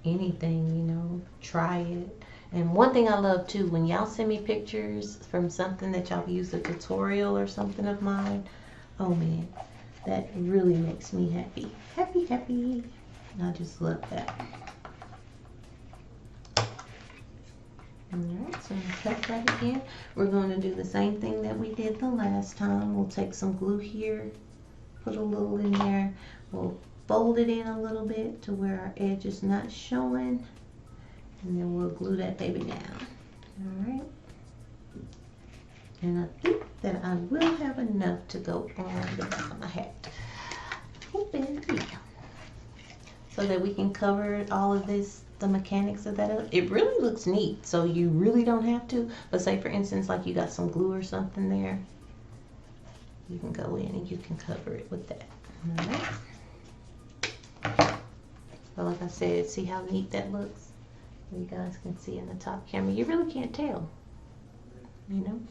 anything, you know, try it. And one thing I love too, when y'all send me pictures from something that y'all used a tutorial or something of mine, oh man, that really makes me happy. Happy. I just love that. Alright, so cut that again. We're going to do the same thing that we did the last time. We'll take some glue here, put a little in there. We'll fold it in a little bit to where our edge is not showing, and then we'll glue that baby down. Alright. And I think that I will have enough to go on the back of my hat. Open, yeah. So that we can cover all of this, the mechanics of that up. It really looks neat, so you really don't have to. But say for instance, like you got some glue or something there, you can go in and you can cover it with that. Alright. So like I said, see how neat that looks? You guys can see in the top camera. You really can't tell, you know?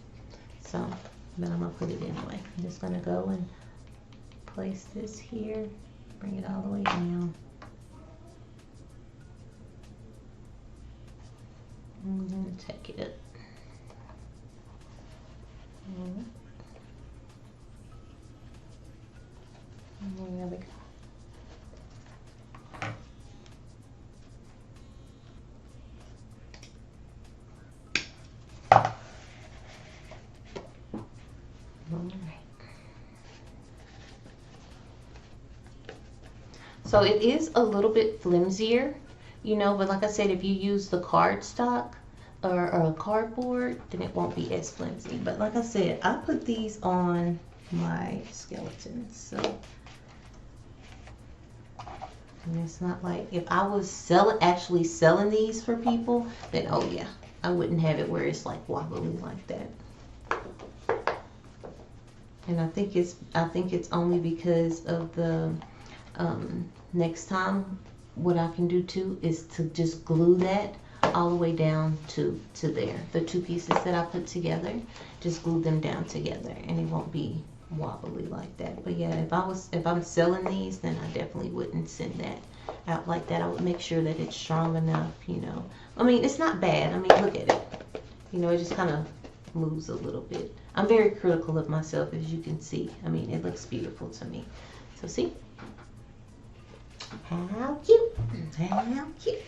So, but I'm gonna put it anyway. I'm just gonna go and place this here, bring it all the way down. And then take it up. And there we go. So it is a little bit flimsier, you know, but like I said, if you use the cardstock or a cardboard, then it won't be as flimsy. But like I said, I put these on my skeletons, so And it's not like, if I was actually selling these for people, then oh yeah, I wouldn't have it where it's like wobbly like that. And I think it's only because of the next time what I can do too is to just glue that all the way down to there. The two pieces that I put together, just glue them down together and it won't be wobbly like that. But yeah, if I'm selling these, then I definitely wouldn't send that out like that. I would make sure that it's strong enough, you know. I mean, it's not bad. I mean, look at it. You know, it just kind of moves a little bit. I'm very critical of myself, as you can see. I mean, it looks beautiful to me. So see? How cute. How cute.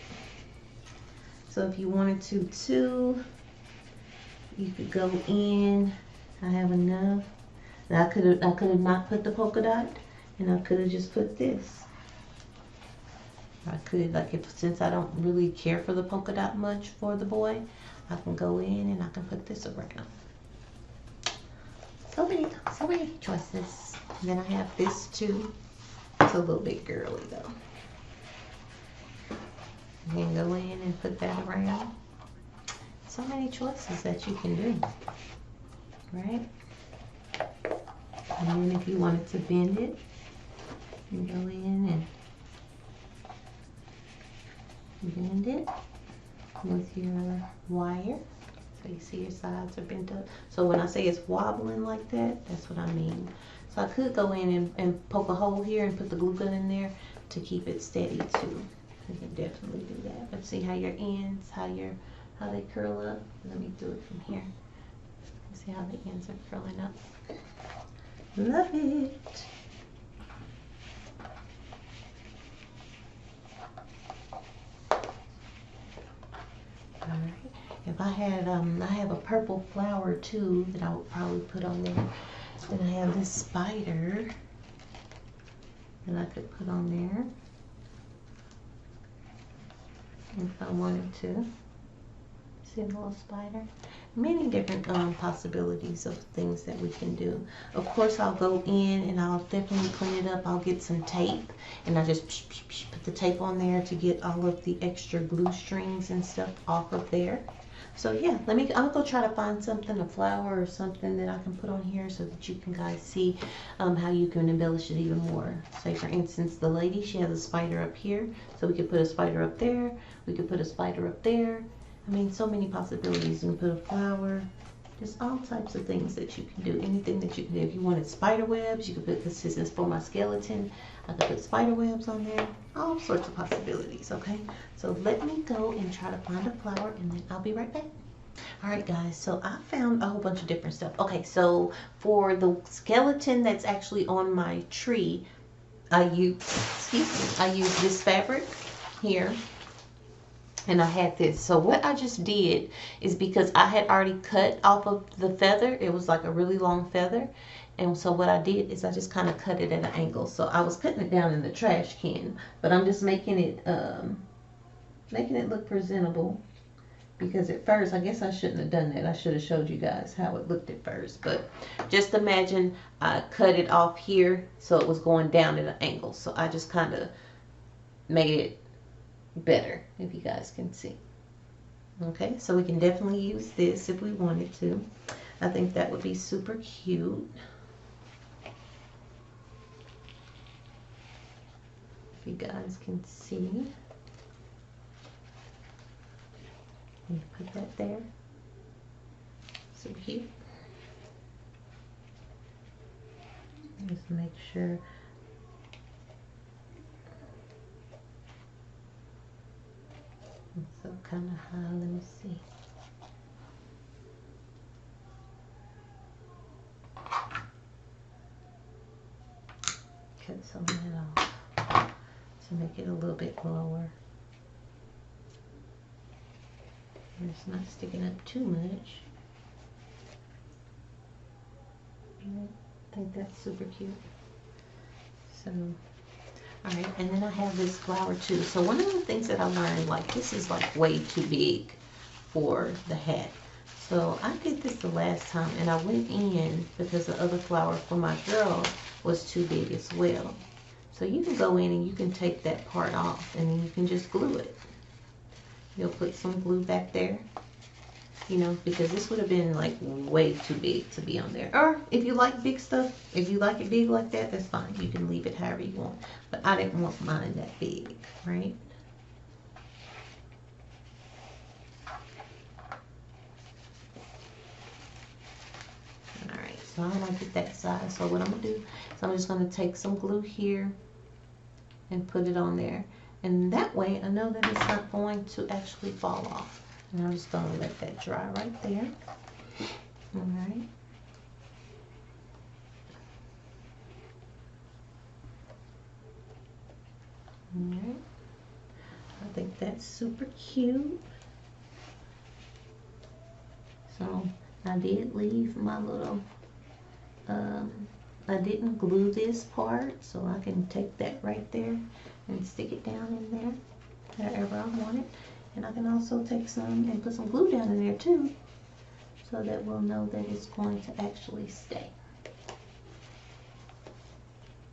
So if you wanted to too, you could go in. I have enough. Now I could have not put the polka dot, and I could have just put this. I could, like, since I don't really care for the polka dot much for the boy, I can go in and I can put this around. So many choices. And then I have this too. It's a little bit girly though. And then go in and put that around. So many choices that you can do, right? And then if you wanted to bend it, you go in and bend it with your wire. So you see your sides are bent up. So when I say it's wobbling like that, that's what I mean. So I could go in and poke a hole here and put the glue gun in there to keep it steady too. You can definitely do that. But see how your ends, how they curl up? Let me do it from here. See how the ends are curling up. Love it. Alright. If I had, I have a purple flower too that I would probably put on there. Then I have this spider that I could put on there if I wanted to. See a little spider? Many different possibilities of things that we can do. Of course, I'll go in and I'll definitely clean it up. I'll get some tape and I just put the tape on there to get all of the extra glue strings and stuff off of there. So yeah, I'll go try to find something, a flower or something that I can put on here so that you can guys see how you can embellish it even more. Say for instance, the lady, she has a spider up here, so we could put a spider up there. We could put a spider up there. I mean, so many possibilities. You can put a flower, just all types of things that you can do. Anything that you can do. If you wanted spider webs, you could put, this is for my skeleton, I could put spider webs on there. All sorts of possibilities, okay? So let me go and try to find a flower and then I'll be right back. All right, guys, so I found a whole bunch of different stuff. Okay, so for the skeleton that's actually on my tree, I use this fabric here. And I had this. So what I just did is, because I had already cut off of the feather, it was like a really long feather. And so what I did is I just kind of cut it at an angle. So I was cutting it down in the trash can, but I'm just making it look presentable. Because at first, I guess I shouldn't have done that. I should have showed you guys how it looked at first. But just imagine I cut it off here so it was going down at an angle. So I just kind of made it better, if you guys can see. Okay, so we can definitely use this if we wanted to. I think that would be super cute. If you guys can see. And put that there. Super cute. Just make sure. So kind of high, let me see. Cut some of that off to make it a little bit lower. And it's not sticking up too much. I think that's super cute. So. Alright, and then I have this flower too. So one of the things that I learned, like, this is like way too big for the hat. So I did this the last time and I went in because the other flower for my girl was too big as well. So you can go in and you can take that part off and then you can just glue it. You'll put some glue back there, you know, because this would have been like way too big to be on there. Or if you like big stuff, if you like it big like that, that's fine. You can leave it however you want. But I didn't want mine that big, right? Alright, so I like it that size. So what I'm going to do is I'm just going to take some glue here and put it on there. And that way I know that it's not going to actually fall off. And I'm just going to let that dry right there. Alright. Alright. I think that's super cute. So I did leave my little, I didn't glue this part, so I can take that right there and stick it down in there, wherever I want it. And I can also take some and put some glue down in there too, so that we'll know that it's going to actually stay.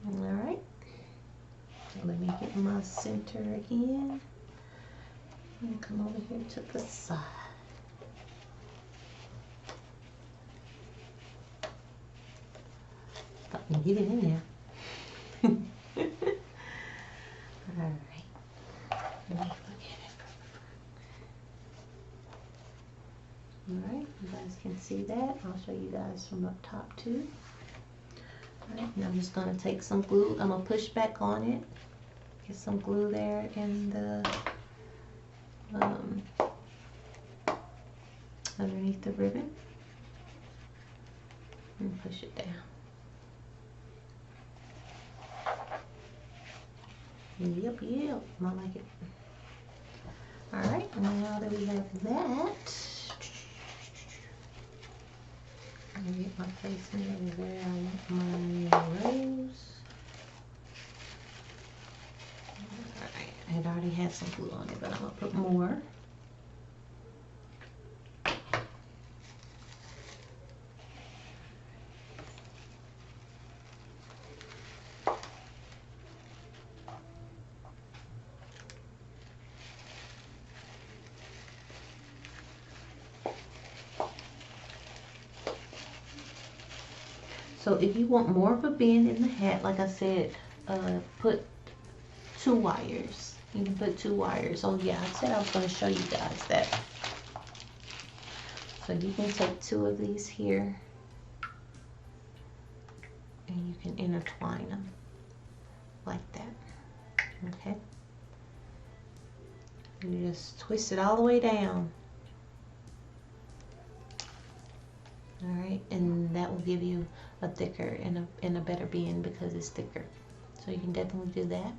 Alright, so let me get my center again, and come over here to the side. If I can get it in there. Alright. Alright, you guys can see that. I'll show you guys from up top too. Alright, and I'm just going to take some glue. I'm going to push back on it. Get some glue there in the underneath the ribbon. And push it down. Yep, I like it. Alright, now that we have that, I'm going to get my placement of where I want my rose. Alright, I had already had some glue on it, but I'm going to put more. So if you want more of a bend in the hat, like I said, put 2 wires. You can put 2 wires. Oh yeah, I said I was going to show you guys that. So you can take 2 of these here, and you can intertwine them like that. Okay. You just twist it all the way down. Alright, and that will give you a thicker and a better bend because it's thicker. So you can definitely do that.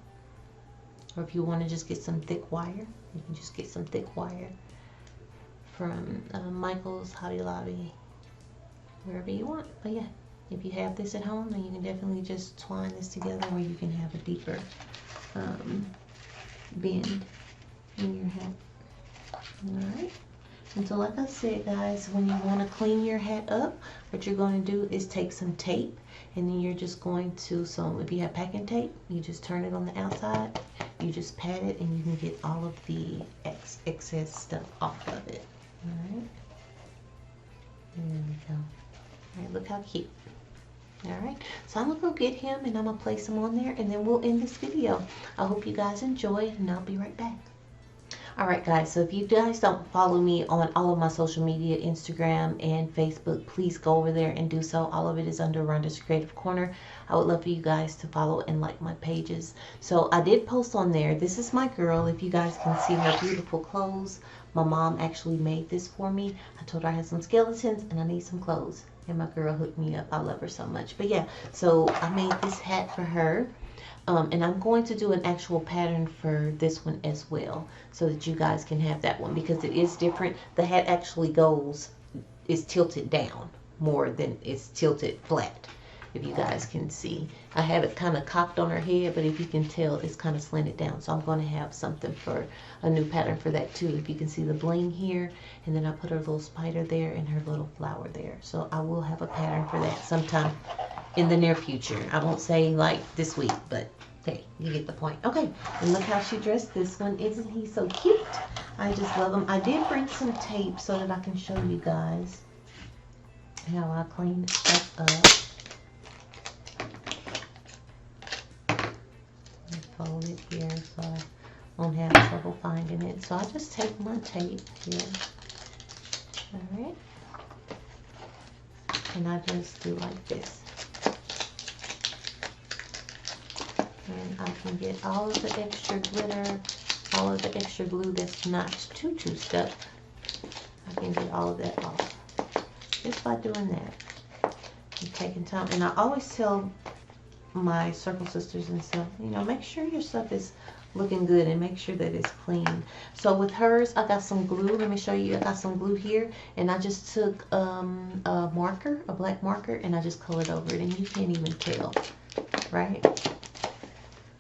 Or if you want to just get some thick wire, you can just get some thick wire from Michael's, Hobby Lobby, wherever you want. But yeah, if you have this at home, then you can definitely just twine this together where you can have a deeper bend in your hat. Alright. And so like I said, guys, when you want to clean your hat up, what you're going to do is take some tape, and then you're just going to, so if you have packing tape, you just turn it on the outside, you just pat it, and you can get all of the excess stuff off of it. Alright. There we go. Alright, look how cute. Alright, so I'm going to go get him, and I'm going to place him on there, and then we'll end this video. I hope you guys enjoy, and I'll be right back. Alright guys, so if you guys don't follow me on all of my social media, Instagram and Facebook, please go over there and do so. All of it is under Rhonda's Creative Corner. I would love for you guys to follow and like my pages. So I did post on there. This is my girl. If you guys can see her beautiful clothes, my mom actually made this for me. I told her I had some skeletons and I need some clothes. And my girl hooked me up. I love her so much. But yeah, so I made this hat for her. And I'm going to do an actual pattern for this one as well, so that you guys can have that one, because it is different. The hat actually is tilted down more than it's tilted flat, if you guys can see. I have it kind of cocked on her head, but if you can tell, it's kind of slanted down. So I'm going to have something for a new pattern for that too. If you can see the bling here, and then I put her little spider there and her little flower there. So I will have a pattern for that sometime in the near future. I won't say like this week, but Okay, you get the point. Okay, and look how she dressed this one. Isn't he so cute? I just love him. I did bring some tape so that I can show you guys how I clean stuff up. Fold it here so I won't have trouble finding it. So I just take my tape here. Alright. And I just do like this. And I can get all of the extra glitter, all of the extra glue that's not too stuck. I can get all of that off just by doing that. And taking time. And I always tell my circle sisters and stuff, you know, make sure your stuff is looking good and make sure that it's clean. So with hers, I got some glue. Let me show you. I got some glue here, and I just took a marker, a black marker, and I just colored over it, and you can't even tell, right?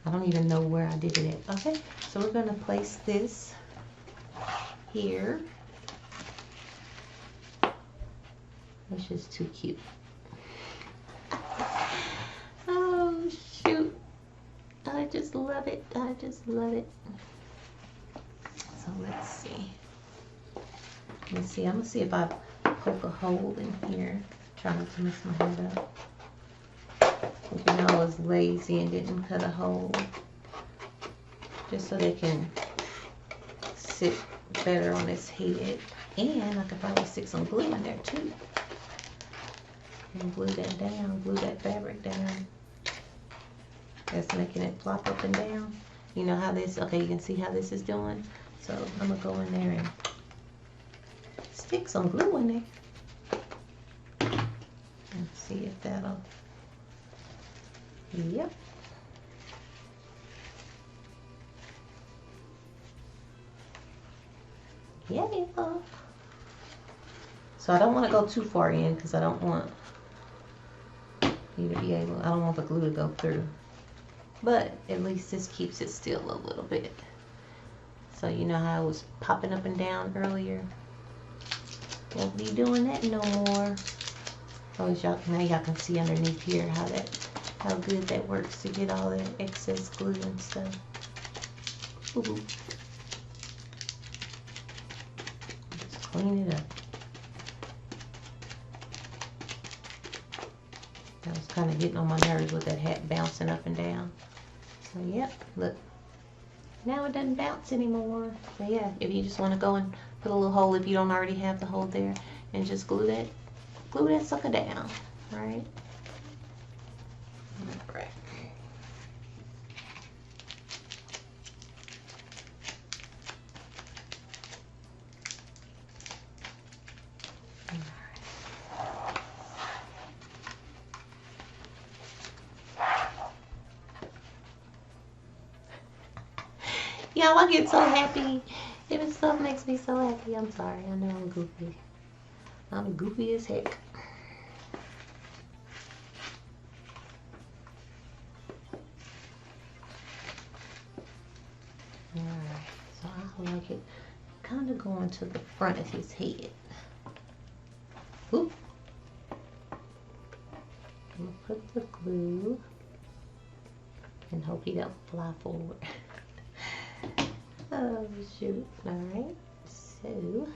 I don't even know where I did it at. Okay, so we're going to place this here. It's just too cute. Oh, shoot. I just love it. I just love it. So let's see. Let's see. I'm going to see if I poke a hole in here. Try not to mess my head up. You know, I was lazy and didn't cut a hole. Just so they can sit better on his head. And I could probably stick some glue in there too. And glue that down. Glue that fabric down. That's making it plop up and down. You know how this, okay, you can see how this is doing. So I'm going to go in there and stick some glue in there. And see if that'll, yep. Yeah. So I don't want to go too far in because I don't want you to be able, I don't want the glue to go through. But at least this keeps it still a little bit. So you know how I was popping up and down earlier? Won't be doing that no more. Oh, now y'all can see underneath here how good that works to get all that excess glue and stuff. Ooh. Just clean it up. That was kind of getting on my nerves with that hat bouncing up and down. So yep, look. Now it doesn't bounce anymore. So yeah, if you just want to go and put a little hole if you don't already have the hole there, and just glue that sucker down, right? Alright. Y'all, I get so happy. This stuff makes me so happy. I'm sorry. I know I'm goofy. I'm goofy as heck. Alright, so I like it kind of going to the front of his head. Oop. I'm going to put the glue and hope he don't fly forward. Oh, shoot. Alright, so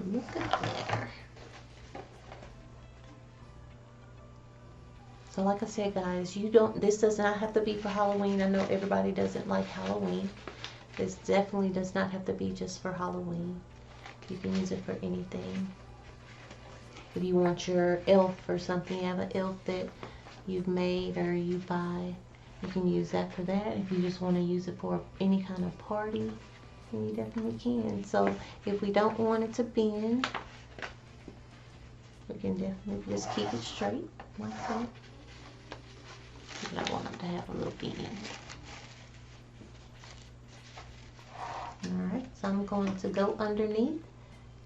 look at there. So like I said, guys, this does not have to be for Halloween. I know everybody doesn't like Halloween. This definitely does not have to be just for Halloween. You can use it for anything. If you want your elf or something, you have an elf that you've made or you buy, you can use that for that. If you just want to use it for any kind of party, then you definitely can. So if we don't want it to bend, we can definitely just keep it straight like that. You don't want them to have a little bend. Alright, so I'm going to go underneath,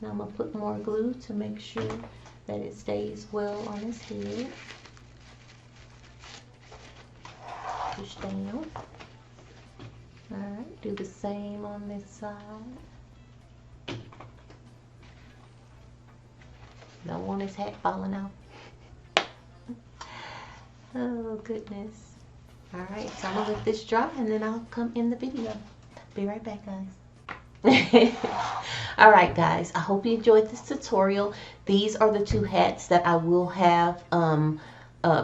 and I'm going to put more glue to make sure that it stays well on his head. Push down. Alright, do the same on this side. Don't want his hat falling off. Oh, goodness. All right, so I'm going to let this dry and then I'll come in the video. Be right back, guys. All right, guys, I hope you enjoyed this tutorial. These are the two hats that I will have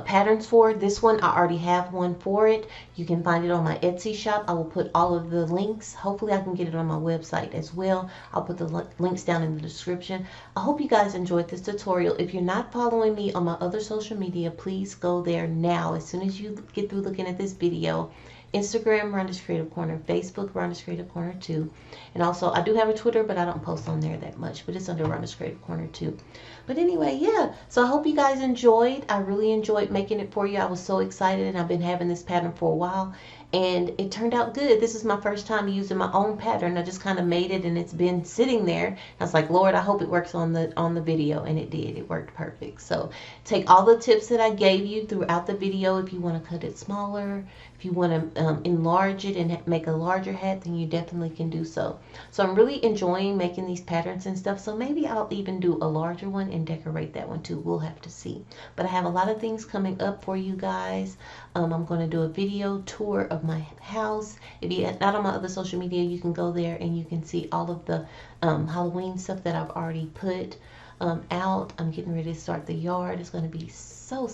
patterns for. This one, I already have one for it. You can find it on my Etsy shop. I will put all of the links. Hopefully I can get it on my website as well. I'll put the links down in the description. I hope you guys enjoyed this tutorial. If you're not following me on my other social media, please go there now as soon as you get through looking at this video. Instagram, Rhonda's Creative Corner. Facebook, Rhonda's Creative Corner too. And also, I do have a Twitter, but I don't post on there that much. But it's under Rhonda's Creative Corner too. But anyway, yeah. So I hope you guys enjoyed. I really enjoyed making it for you. I was so excited, and I've been having this pattern for a while. And it turned out good. This is my first time using my own pattern. I just kind of made it, and it's been sitting there. I was like, Lord, I hope it works on the video, and it did. It worked perfect. So take all the tips that I gave you throughout the video. If you want to cut it smaller, if you want to enlarge it and make a larger hat, then you definitely can do so. So I'm really enjoying making these patterns and stuff. So maybe I'll even do a larger one and decorate that one too. We'll have to see. But I have a lot of things coming up for you guys. I'm going to do a video tour of my house. If you're not on my other social media, you can go there and you can see all of the Halloween stuff that I've already put out. I'm getting ready to start the yard. It's going to be so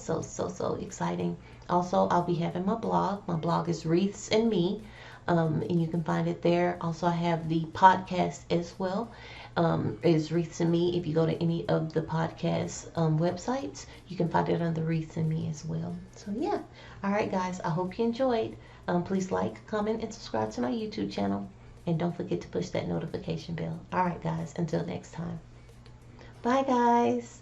exciting. Also, I'll be having my blog. My blog is Wreaths and Me, and you can find it there. Also, I have the podcast as well. Is Wreaths and Me. If you go to any of the podcast websites, you can find it under Wreaths and Me as well. So yeah. All right, guys. I hope you enjoyed. Please like, comment, and subscribe to my YouTube channel. And don't forget to push that notification bell. All right, guys. Until next time. Bye, guys.